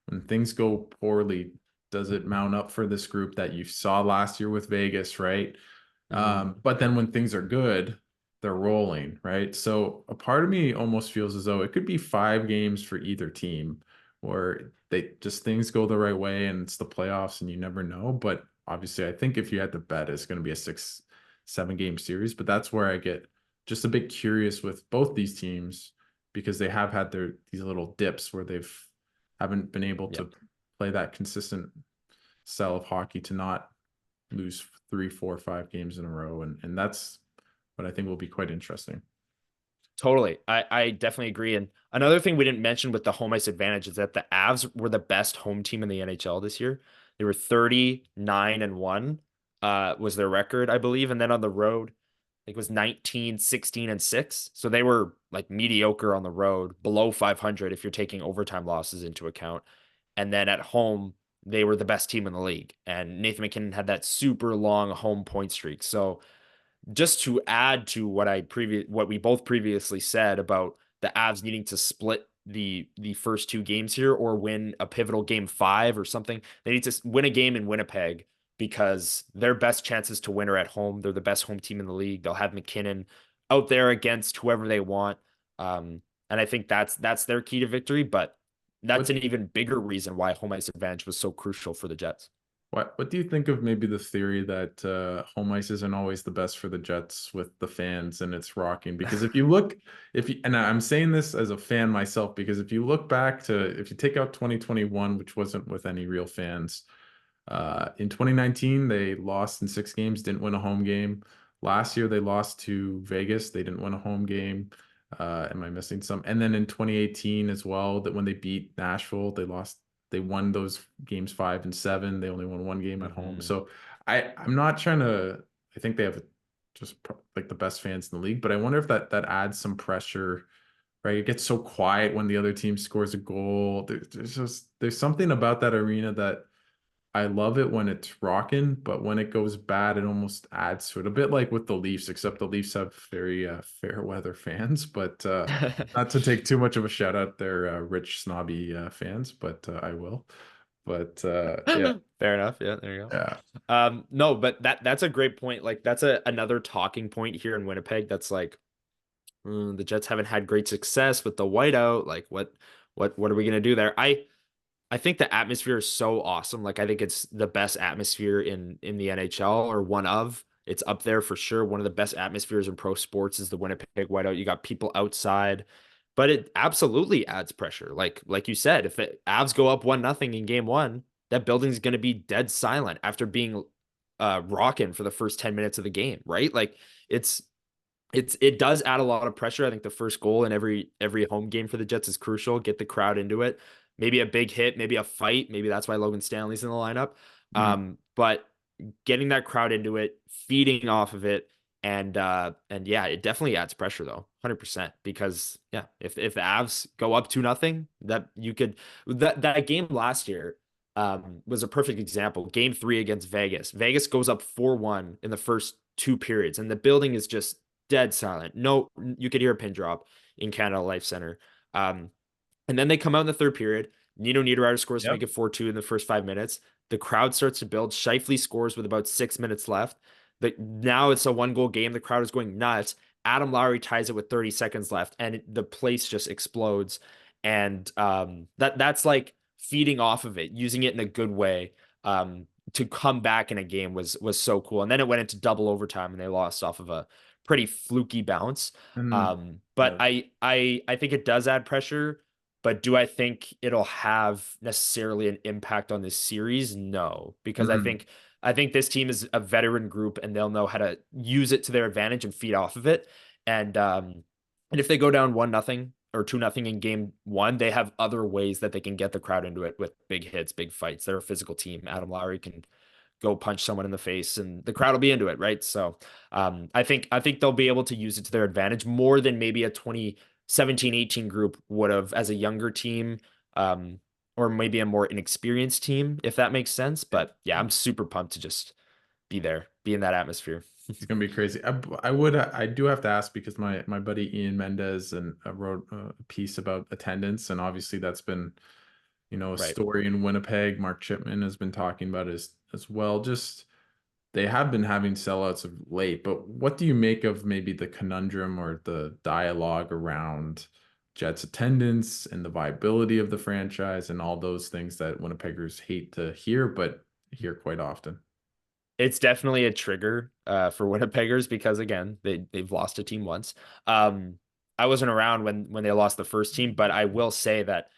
when things go poorly, Does it mount up for this group that you saw last year with Vegas, right? Mhm. But then when things are good, they're rolling, right? So a part of me almost feels as though it could be 5 games for either team, or they just things go the right way and it's the playoffs and you never know. But obviously, I think if you had to bet, it's going to be a 7 game series. But that's where I get just a bit curious with both these teams because they have had these little dips where they've haven't been able Yeah. to play that consistent style of hockey to not lose 3, 4, 5 games in a row, and that's what I think will be quite interesting. Totally. I definitely agree. And another thing we didn't mention with the home ice advantage is that the Avs were the best home team in the NHL this year. They were 39-1, was their record, I believe. And then on the road, I think it was 19, 16, and 6. So they were like mediocre on the road, below 500 if you're taking overtime losses into account. And then at home, they were the best team in the league. And Nathan McKinnon had that super long home point streak. So just to add to what we both previously said about the Avs needing to split the first 2 games here or win a pivotal game 5 or something. They need to win a game in Winnipeg because their best chances to win are at home. They're the best home team in the league. They'll have McKinnon out there against whoever they want. And I think that's their key to victory, but that's What an even bigger reason why home ice advantage was so crucial for the Jets. what do you think of maybe the theory that home ice isn't always the best for the Jets with the fans and it's rocking? Because if you look, if you, and I'm saying this as a fan myself, because if you look back to if you take out 2021, which wasn't with any real fans, in 2019, they lost in 6 games, didn't win a home game. Last year, they lost to Vegas. They didn't win a home game. Am I missing some? And then in 2018 as well, that when they beat Nashville, they won those games 5 and 7. They only won one game at home. Mhm. So I'm not trying to, I think they have just like the best fans in the league, but I wonder if that adds some pressure, right? It gets so quiet when the other team scores a goal. There's something about that arena that I love it when it's rocking, but when it goes bad, it almost adds to it a bit like with the Leafs, except the Leafs have very fair weather fans. But not to take too much of a shout out their rich snobby fans, but I will. But yeah, Fair enough. Yeah, there you go. yeah. No, but that's a great point. Like that's another talking point here in Winnipeg. That's like the Jets haven't had great success with the whiteout. Like what are we gonna do there? I think the atmosphere is so awesome. Like I think it's the best atmosphere in the NHL or one of. It's up there for sure. One of the best atmospheres in pro sports is the Winnipeg whiteout. You got people outside, but it absolutely adds pressure. Like you said, if Avs go up 1-0 in game 1, that building's going to be dead silent after being rocking for the first 10 minutes of the game, right? Like it's it does add a lot of pressure. I think the first goal in every home game for the Jets is crucial. Get the crowd into it. Maybe a big hit, maybe a fight. Maybe that's why Logan Stanley's in the lineup. Mhm. But getting that crowd into it, feeding off of it, and yeah, it definitely adds pressure though, 100%. Because yeah, if the Avs go up 2-0, that you could that game last year was a perfect example. Game 3 against Vegas. Vegas goes up 4-1 in the first 2 periods, and the building is just dead silent. No, you could hear a pin drop in Canada Life Center. Um, and then they come out in the third period. Nino Niederreiter scores to make Yep. it 4-2 in the first 5 minutes. The crowd starts to build. Shifley scores with about 6 minutes left. Now it's a 1 goal game. The crowd is going nuts. Adam Lowry ties it with 30 seconds left, and the place just explodes. And that's like feeding off of it, using it in a good way. To come back in a game was so cool. And then it went into double overtime, and they lost off of a pretty fluky bounce. And But yeah. I think it does add pressure. But do I think it'll have necessarily an impact on this series? No, because Mhm. I think this team is a veteran group and they'll know how to use it to their advantage and feed off of it. And if they go down 1-0 or 2-0 in game 1, they have other ways that they can get the crowd into it with big hits, big fights. They're a physical team. Adam Lowry can go punch someone in the face and the crowd will be into it, right? So I think they'll be able to use it to their advantage more than maybe a 2017-18 group would have as a younger team, um, or maybe a more inexperienced team, if that makes sense. Yeah. But yeah, I'm super pumped to just be there, be in that atmosphere. It's gonna be crazy. I do have to ask because my buddy Ian Mendez and wrote a piece about attendance, and obviously that's been A Right. story in Winnipeg, Mark Chipman has been talking about as well. Just they have been having sellouts of late, but what do you make of maybe the conundrum or the dialogue around Jets attendance and the viability of the franchise and all those things that Winnipeggers hate to hear, but hear quite often? It's definitely a trigger for Winnipeggers because again, they've lost a team once. Um, I wasn't around when they lost the first team, but I will say that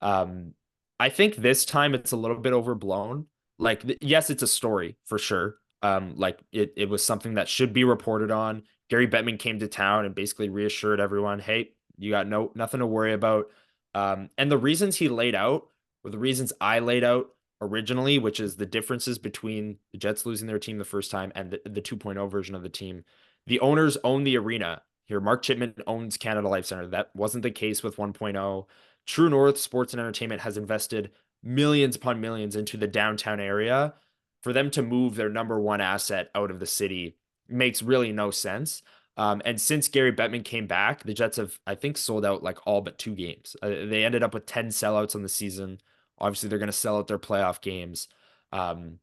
um, I think this time it's a little bit overblown. Like, yes, it's a story for sure. Like it was something that should be reported on. Gary Bettman came to town and basically reassured everyone, "Hey, you got nothing to worry about." And the reasons he laid out were the reasons I laid out originally, which is the differences between the Jets losing their team the first time and the 2.0 version of the team. The owners own the arena here. Mark Chipman owns Canada Life Center. That wasn't the case with 1.0. True North Sports and Entertainment has invested millions upon millions into the downtown area. For them to move their number one asset out of the city makes really no sense. And since Gary Bettman came back, the Jets have, I think, sold out like all but 2 games. They ended up with 10 sellouts on the season. Obviously, they're going to sell out their playoff games. Um,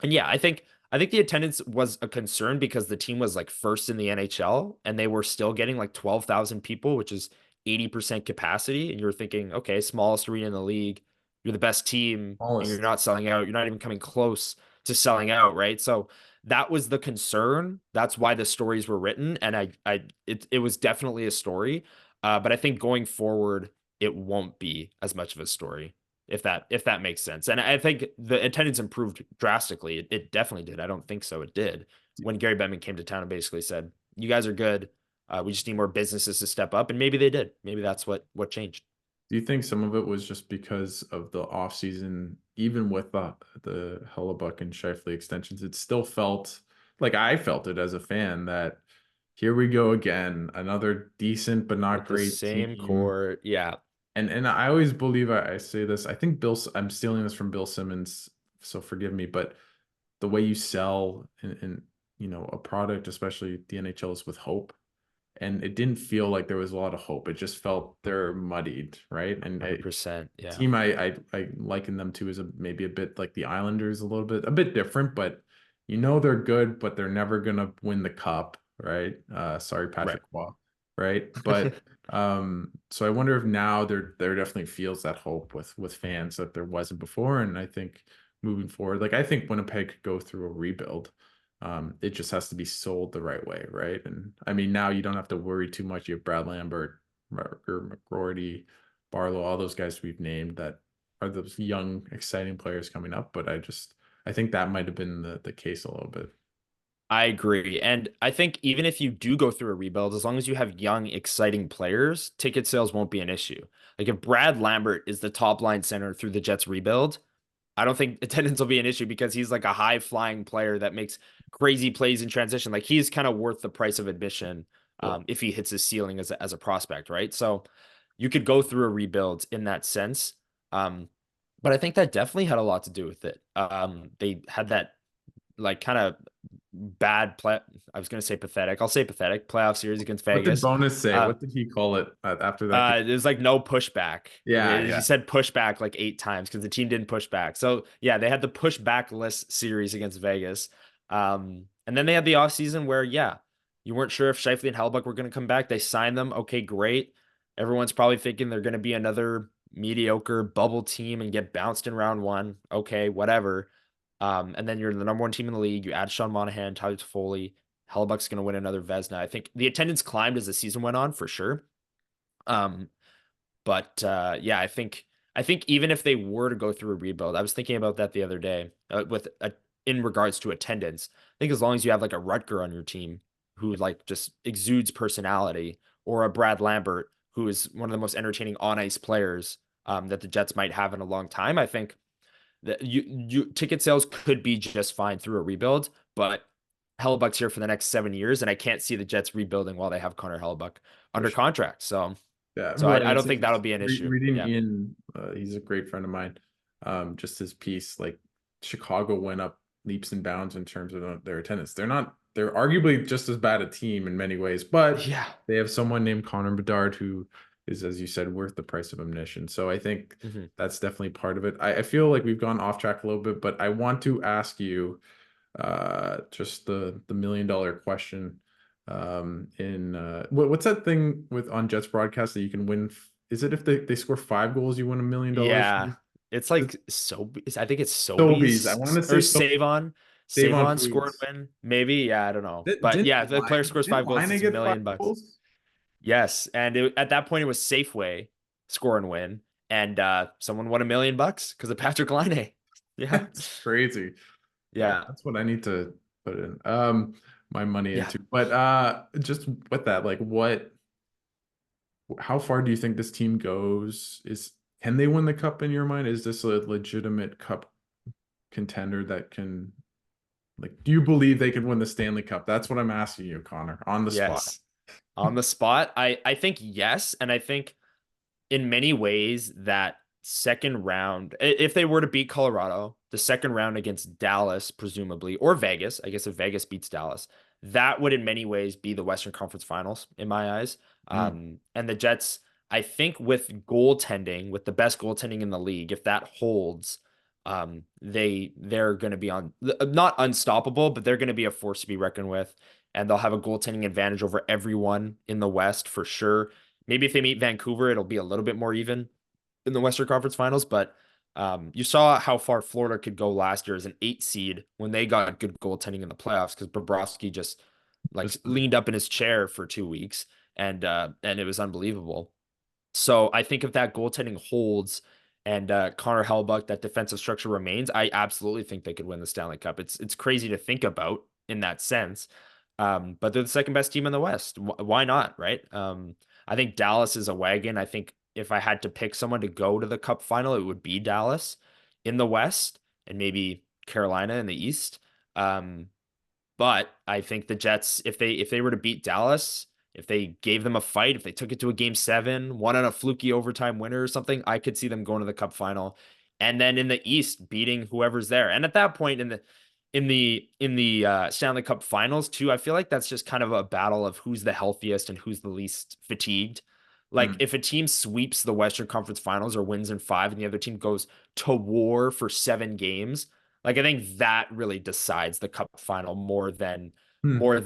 and yeah, I think the attendance was a concern because the team was like first in the NHL and they were still getting like 12,000 people, which is 80% capacity. And you're thinking, okay, smallest arena in the league, you're the best team and you're Smallest. not selling out. You're not even coming close to selling out, right? So that was the concern. That's why the stories were written. And it was definitely a story. But I think going forward, it won't be as much of a story if that makes sense. And I think the attendance improved drastically. It definitely did. I don't think so. It did when Gary Bettman came to town and basically said, "You guys are good. We just need more businesses to step up." And maybe they did. Maybe that's what changed. Do you think some of it was just because of the offseason, even with the Hellebuck and Scheifele extensions, it still felt like I felt it as a fan that here we go again, another decent but not With the great same team. core, yeah, And I always believe I say this. I think I'm stealing this from Bill Simmons, so forgive me, but the way you sell in a product, especially the NHL, is with hope. And it didn't feel like there was a lot of hope. It just felt they're muddied, right? And 100%. the Yeah, team I liken them to is maybe a bit like the Islanders, a bit different, but they're good, but they're never gonna win the cup, right? Sorry, right. Patrick Waugh, right? But so I wonder if now there definitely feels that hope with fans that there wasn't before, and I think moving forward, like I think Winnipeg could go through a rebuild. It just has to be sold the right way, right? And I mean, now you don't have to worry too much. You have Brad Lambert, Marker, McGroarty, Barlow, all those guys we've named that are those young, exciting players coming up. But I think that might have been the case a little bit. I agree. And I think even if you do go through a rebuild, as long as you have young, exciting players, ticket sales won't be an issue. Like if Brad Lambert is the top line center through the Jets rebuild, I don't think attendance will be an issue because he's like a high flying player that makes crazy plays in transition. Like he's kind of worth the price of admission Yeah. if he hits his ceiling as a prospect, right? So you could go through a rebuild in that sense. Um, but I think that definitely had a lot to do with it. They had that like kind of bad play. I was going to say pathetic. I'll say pathetic playoff series against What did Vegas. Bonus say? Uh, What did he call it after that game? there's like no pushback. Yeah, He yeah. said pushback like 8 times because the team didn't push back. So yeah, they had the pushback-less series against Vegas. And then they had the offseason where, yeah, you weren't sure if Scheifele and Hellbuck were going to come back. They signed them. Okay, great. Everyone's probably thinking they're going to be another mediocre bubble team and get bounced in round one. Okay, whatever. And then you're the number one team in the league. You add Sean Monahan, Tyler Toffoli. Hellbuck's going to win another Vezina. I think the attendance climbed as the season went on for sure. Um, but yeah, I think even if they were to go through a rebuild, I was thinking about that the other day in regards to attendance. I think as long as you have like a Rutger on your team who like just exudes personality, or a Brad Lambert who is one of the most entertaining on ice players that the Jets might have in a long time, I think that you ticket sales could be just fine through a rebuild. But Hellebuck's here for the next 7 years, and I can't see the Jets rebuilding while they have Connor Hellebuck For under sure. contract. So. Yeah, So well, I don't it's think that'll interesting. be an issue. Reading Yeah. Ian, he's a great friend of mine. Just his piece, like Chicago went up leaps and bounds in terms of their attendance. They're arguably just as bad a team in many ways, but Yeah. they have someone named Connor Bedard who is, as you said, worth the price of admission. So I think Mhm. that's definitely part of it. I feel like we've gone off track a little bit, but I want to ask you just the $1 million question. In what's that thing with on Jets broadcast that you can win? Is it if they score 5 goals, you win $1 million? Yeah. It's like I think it's Sobeys. I want Sobeys to or say so. Savon. Save on Savon score and Foods. win. Maybe. Yeah, I don't know. But yeah, if the player scores Didn't 5 goals, Line it's a get five million bucks. goals? Yes. And at that point it was Safeway score and win. And someone won $1 million because of Patrick Line. Yeah. That's crazy. Yeah, Yeah. that's what I need to put in my money Yeah. into. But just with that, like how far do you think this team goes? Can they win the cup in your mind? Is this a legitimate cup contender that can like do you believe they can win the Stanley Cup? That's what I'm asking you, Connor, on the spot. Yes. On the spot, I think yes. And I think in many ways that second round, if they were to beat Colorado, the second round against Dallas, presumably, or Vegas, I guess if Vegas beats Dallas, that would in many ways be the Western Conference Finals in my eyes. Mm, And the Jets, I think with goaltending, with the best goaltending in the league, if that holds, they're going to be on not unstoppable, but they're going to be a force to be reckoned with, and they'll have a goaltending advantage over everyone in the West for sure. Maybe if they meet Vancouver, it'll be a little bit more even in the Western Conference Finals. But you saw how far Florida could go last year as an 8 seed when they got good goaltending in the playoffs because Bobrovsky just like just leaned up in his chair for 2 weeks and it was unbelievable. So I think if that goaltending holds and Connor Hellebuyck, that defensive structure remains, I absolutely think they could win the Stanley Cup. It's crazy to think about in that sense. But they're the second best team in the West. Why not, right? I think Dallas is a wagon. I think if I had to pick someone to go to the Cup final, it would be Dallas in the West and maybe Carolina in the East. Um, but I think the Jets, if they were to beat Dallas, if they gave them a fight, if they took it to a game 7, won on a fluky overtime winner or something, I could see them going to the Cup final, and then in the East beating whoever's there. And at that point in the Stanley Cup Finals too, I feel like that's just kind of a battle of who's the healthiest and who's the least fatigued. Like mm, if a team sweeps the Western Conference Finals or wins in 5, and the other team goes to war for 7 games, like I think that really decides the cup final more than mm.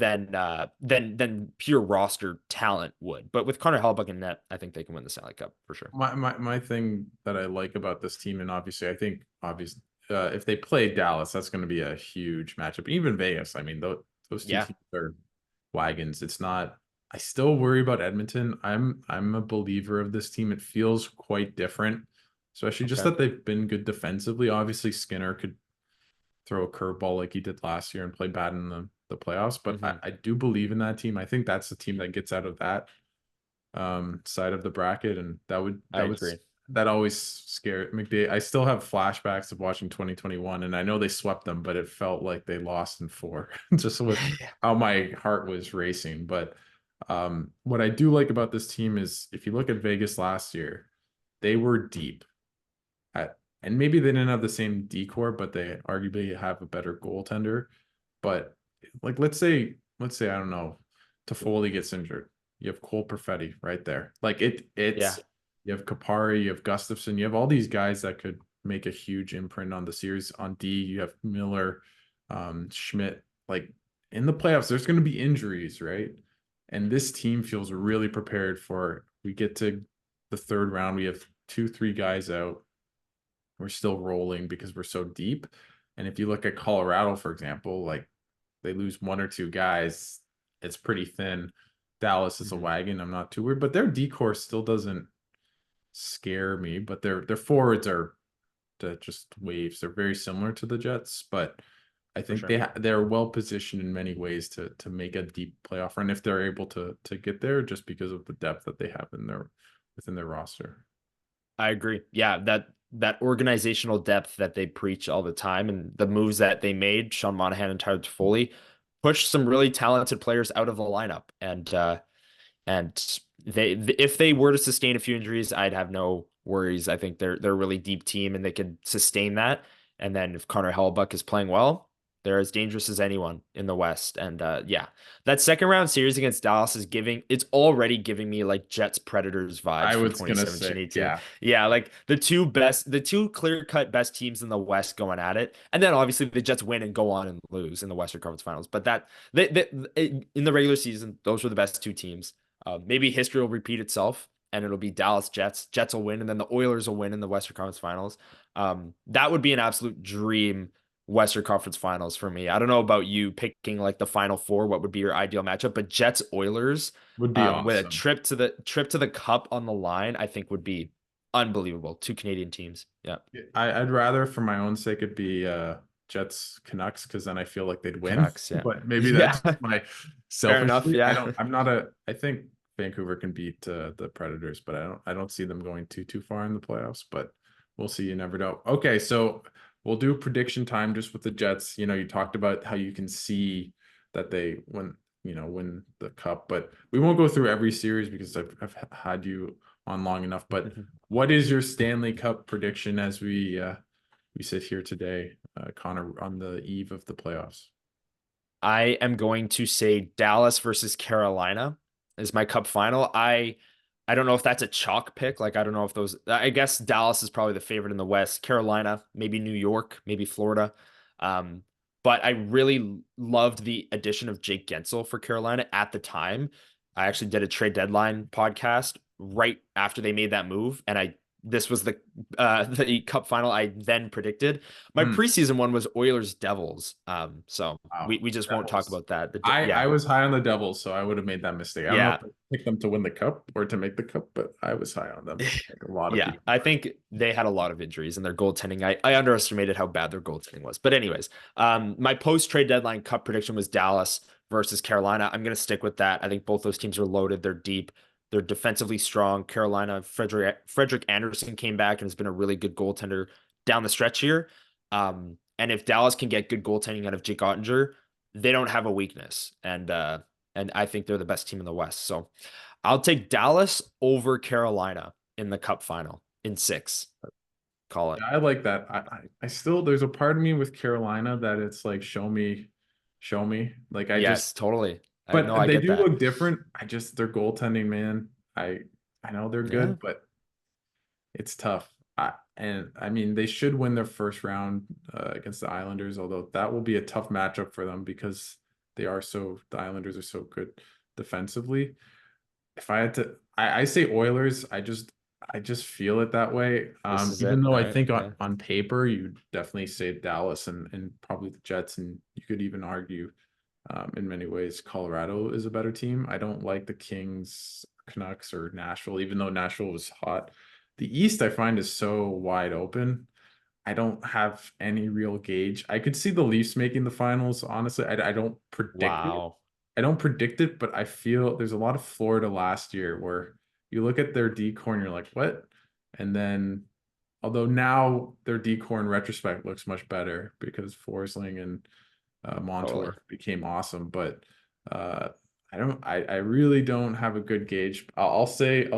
than pure roster talent would. But with Connor Hellebuyck in net, I think they can win the Stanley Cup for sure. My thing that I like about this team, and obviously I think obviously if they play Dallas, that's going to be a huge matchup. Even Vegas, I mean, those two Yeah. teams are wagons. It's not. I still worry about Edmonton. I'm a believer of this team. It feels quite different, especially just Okay. that they've been good defensively. Obviously, Skinner could throw a curveball like he did last year and play bad in the playoffs, but Hmm. I do believe in that team. I think that's the team that gets out of that side of the bracket, and I agree. that always scared McDavid. I still have flashbacks of watching 2021, and I know they swept them, but it felt like they lost in 4, just with Yeah. how my heart was racing. But what I do like about this team is if you look at Vegas last year, they were deep at, and maybe they didn't have the same decor, but they arguably have a better goaltender. But like let's say I don't know, Toffoli gets injured. You have Cole Perfetti right there. Like it's Yeah. you have Kapari, you have Gustafson, you have all these guys that could make a huge imprint on the series. On D, you have Miller, Schmidt. Like in the playoffs, there's going to be injuries, right? And this team feels really prepared for. We get to the third round, we have 2, 3 guys out. We're still rolling because we're so deep. And if you look at Colorado, for example, like they lose 1 or 2 guys, it's pretty thin. Dallas is a Hmm. wagon. I'm not too worried, but their decor still doesn't scare me. But their forwards are just waves. They're very similar to the Jets, but I For think sure. they're well positioned in many ways to make a deep playoff run if they're able to get there, just because of the depth that they have in their within their roster. I agree. Yeah, that organizational depth that they preach all the time and the moves that they made, Sean Monahan and Tyler Toffoli, pushed some really talented players out of the lineup. And if they were to sustain a few injuries, I'd have no worries. I think they're a really deep team and they could sustain that. And then if Connor Hellebuyck is playing well, They're as dangerous as anyone in the West. And yeah, that second round series against Dallas it's already giving me like Jets Predators vibes I from was gonna 2017, say, 18. yeah, Yeah, like the two clear-cut best teams in the West going at it. And then obviously the Jets win and go on and lose in the Western Conference Finals. But in the regular season, those were the best two teams. Maybe history will repeat itself and it'll be Dallas Jets. Jets will win, and then the Oilers will win in the Western Conference Finals. That would be an absolute dream Western Conference Finals for me. I don't know about you picking like the Final Four, what would be your ideal matchup, but Jets Oilers, would be with a awesome. trip to the Cup on the line, I think would be unbelievable. Two Canadian teams. Yeah, I'd rather, for my own sake, it be Jets Canucks because then I feel like they'd win. Canucks. Yeah, But maybe yeah, that's my fair enough. selfishly. I Yeah. don't. I'm not a. I think Vancouver can beat the Predators, but I don't see them going too far in the playoffs. But we'll see. You never know. Okay, so we'll do prediction time just with the Jets. You know, you talked about how you can see that they win the cup, but we won't go through every series because I've had you on long enough. But what is your Stanley Cup prediction as we sit here today, Connor, on the eve of the playoffs? I am going to say Dallas versus Carolina is my cup final. I don't know if that's a chalk pick. Like I don't know if those I guess Dallas is probably the favorite in the West. Carolina, maybe New York, maybe Florida. Um, but I really loved the addition of Jake Gensel for Carolina at the time. I actually did a trade deadline podcast right after they made that move, and I this was the cup final I then predicted. My Hmm. preseason one was Oilers Devils. So Wow. we just won't talk Devils. about that. I Yeah. was high on the Devils, so I would have made that mistake. I don't know if Yeah. I picked them to win the cup or to make the cup, but I was high on them. Like a lot of Yeah, people I were. think they had a lot of injuries and their goaltending. I underestimated how bad their goaltending was. But anyways, my post trade deadline cup prediction was Dallas versus Carolina. I'm gonna stick with that. I think both those teams are loaded. They're deep. They're defensively strong. Carolina, Frederick Anderson came back and has been a really good goaltender down the stretch here. And if Dallas can get good goaltending out of Jake Ottinger, they don't have a weakness. And I think they're the best team in the West. So I'll take Dallas over Carolina in the cup final in six. Call it. Yeah, I like that. I still there's a part of me with Carolina that it's like show me. Like I just Yes, totally. I know but I they get do that. look different. I just their goaltending, man. I know they're Yeah, good, but it's tough. I mean, they should win their first round against the Islanders, although that will be a tough matchup for them because the Islanders are so good defensively. If I had to, I say Oilers. I just feel it that way. this is Even it. though All I right. think Yeah. on paper you'd definitely say Dallas and probably the Jets, and you could even argue in many ways Colorado is a better team. I don't like the Kings, Canucks, or Nashville, even though Nashville was hot. The East I find is so wide open. I don't have any real gauge. I could see the Leafs making the finals. Honestly, I don't predict it. Wow. I don't predict it, but I feel there's a lot of Florida last year where you look at their decor and you're like, what? And then, although now their decor in retrospect looks much better because Forsling and Totally. Montour became awesome, but uh, I really don't have a good gauge. I'll say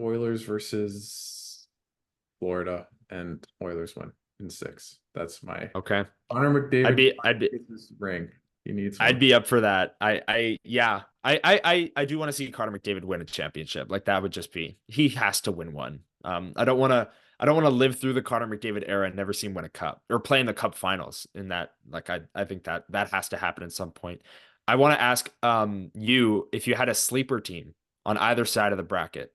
Oilers versus Florida, and Oilers win in six. That's my Okay. Connor I'd McDavid be I'd be gets his ring. He needs I'd one. be up for that. Yeah. I do want to see Connor McDavid win a championship. Like that would just be he has to win one. I don't want to live through the Connor McDavid era and never see him win a cup or play in the cup finals in that like I think that has to happen at some point. I want to ask you if you had a sleeper team on either side of the bracket,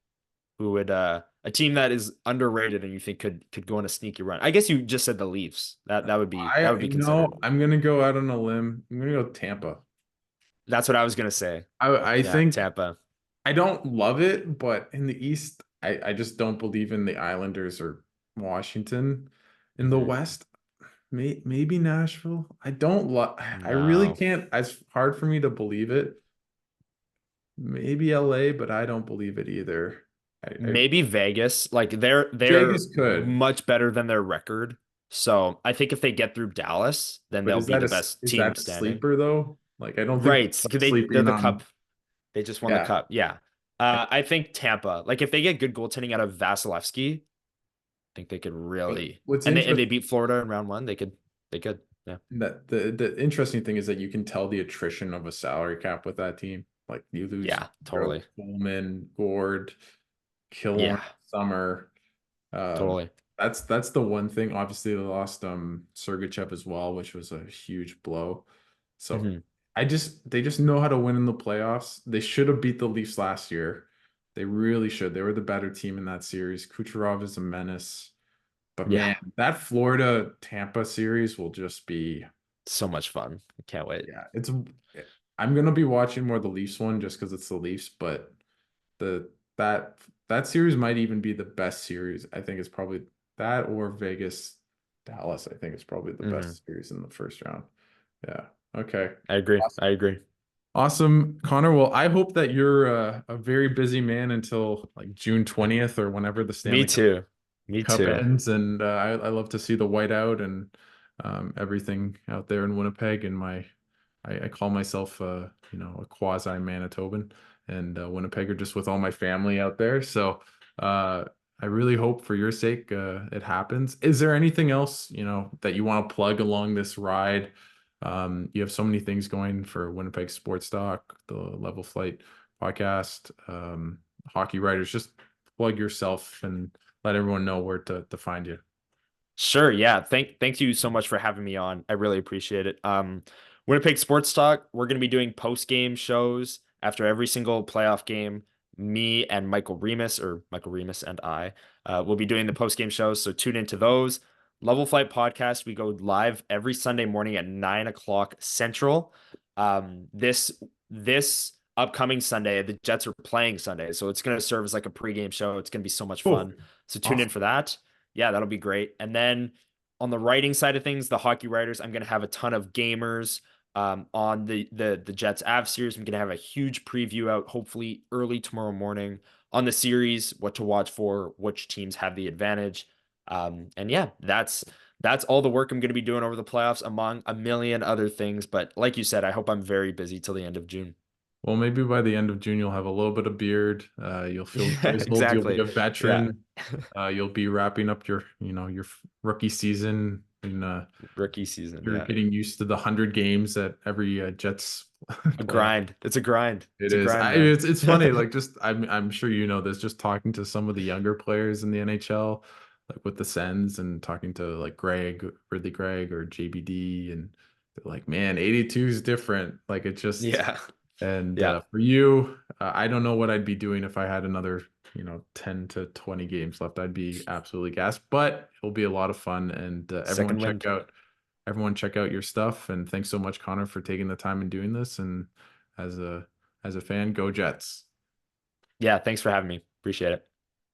who would a team that is underrated and you think could go on a sneaky run. I guess you just said the Leafs. That would be considered. I'm gonna go out on a limb. I'm gonna go Tampa. That's what I was gonna say. I Yeah, think Tampa. I don't love it, but in the East, I just don't believe in the Islanders or Washington. In the Mhm. West, maybe Nashville. I don't love. I really No. can't. It's hard for me to believe it. Maybe LA, but I don't believe it either. I Maybe Vegas. Like they're Vegas could, much better than their record. So I think if they get through Dallas, then but they'll be the best is team that a standing. sleeper though? Like I don't think Right. 'Cause they're sleeping the cup. on. They just won the Yeah, cup. Yeah. I, I think Tampa. Like if they get good goaltending out of Vasilevsky, I think they could really what's and they interesting. beat Florida in round one. They could. Yeah. That the interesting thing is that you can tell the attrition of a salary cap with that team. Like you lose Yeah, totally. Coleman, Gord, Killorn, Yeah, Summer. Um, totally. that's the one thing. Obviously, they lost Sergachev as well, which was a huge blow. So Hmm. they just know how to win in the playoffs. They should have beat the Leafs last year. They really should. They were the better team in that series. Kucherov is a menace. But Yeah, man, that Florida Tampa series will just be, so much fun. I can't wait. yeah, I'm gonna be watching more the Leafs one just because it's the Leafs, but the that that series might even be the best series. I think it's probably that or Vegas Dallas. I think it's probably the Hmm. best series in the first round. Yeah. Okay. I agree. Awesome. I agree. Awesome, Connor. Well, I hope that you're a very busy man until like June 20th or whenever the Me Stanley too. Me Cup too. ends, and I love to see the whiteout and everything out there in Winnipeg. And I call myself a quasi Manitoban, and Winnipegger just with all my family out there. So uh, I really hope for your sake it happens. Is there anything else that you want to plug along this ride? You have so many things going for Winnipeg Sports Talk, the Level Flight podcast, Hockey Writers. Just plug yourself and let everyone know where to find you. Sure. Yeah. Thank you so much for having me on. I really appreciate it. Winnipeg Sports Talk, we're going to be doing post-game shows after every single playoff game. Me and Michael Remus, or Michael Remus and I, will be doing the post-game shows. So tune into those. Level Flight Podcast, we go live every Sunday morning at 9 o'clock Central. This upcoming Sunday, the Jets are playing Sunday, so it's going to serve as like a pregame show. It's going to be so much Oh, fun. So tune in awesome. for that. Yeah, that'll be great. And then on the writing side of things, the hockey writers, I'm going to have a ton of gamers on the Jets Av series. I'm going to have a huge preview out hopefully early tomorrow morning on the series, what to watch for, which teams have the advantage. And yeah, that's all the work I'm going to be doing over the playoffs among a million other things. But like you said, I hope I'm very busy till the end of June. Well, maybe by the end of June, you'll have a little bit of beard. You'll feel Yeah, grizzled. You'll be exactly. a Yeah. veteran. You'll be wrapping up your rookie season, and Rookie season. you're Yeah. getting used to the 100 games that every Jets A play. grind. It's a grind. It It's a is. grind, man. It's funny. Like just I'm sure you know this. Just talking to some of the younger players in the NHL, like with the Sens, and talking to like Ridley Gregg, or JBD, and they're like, man, 82 is different. Like it just. Yeah. And Yeah. for you, I don't know what I'd be doing if I had another 10 to 20 games left. I'd be absolutely gassed, but it'll be a lot of fun. And Second wind. everyone check out your stuff. And thanks so much, Connor, for taking the time and doing this. And as a fan, go Jets. Yeah. Thanks for having me. Appreciate it.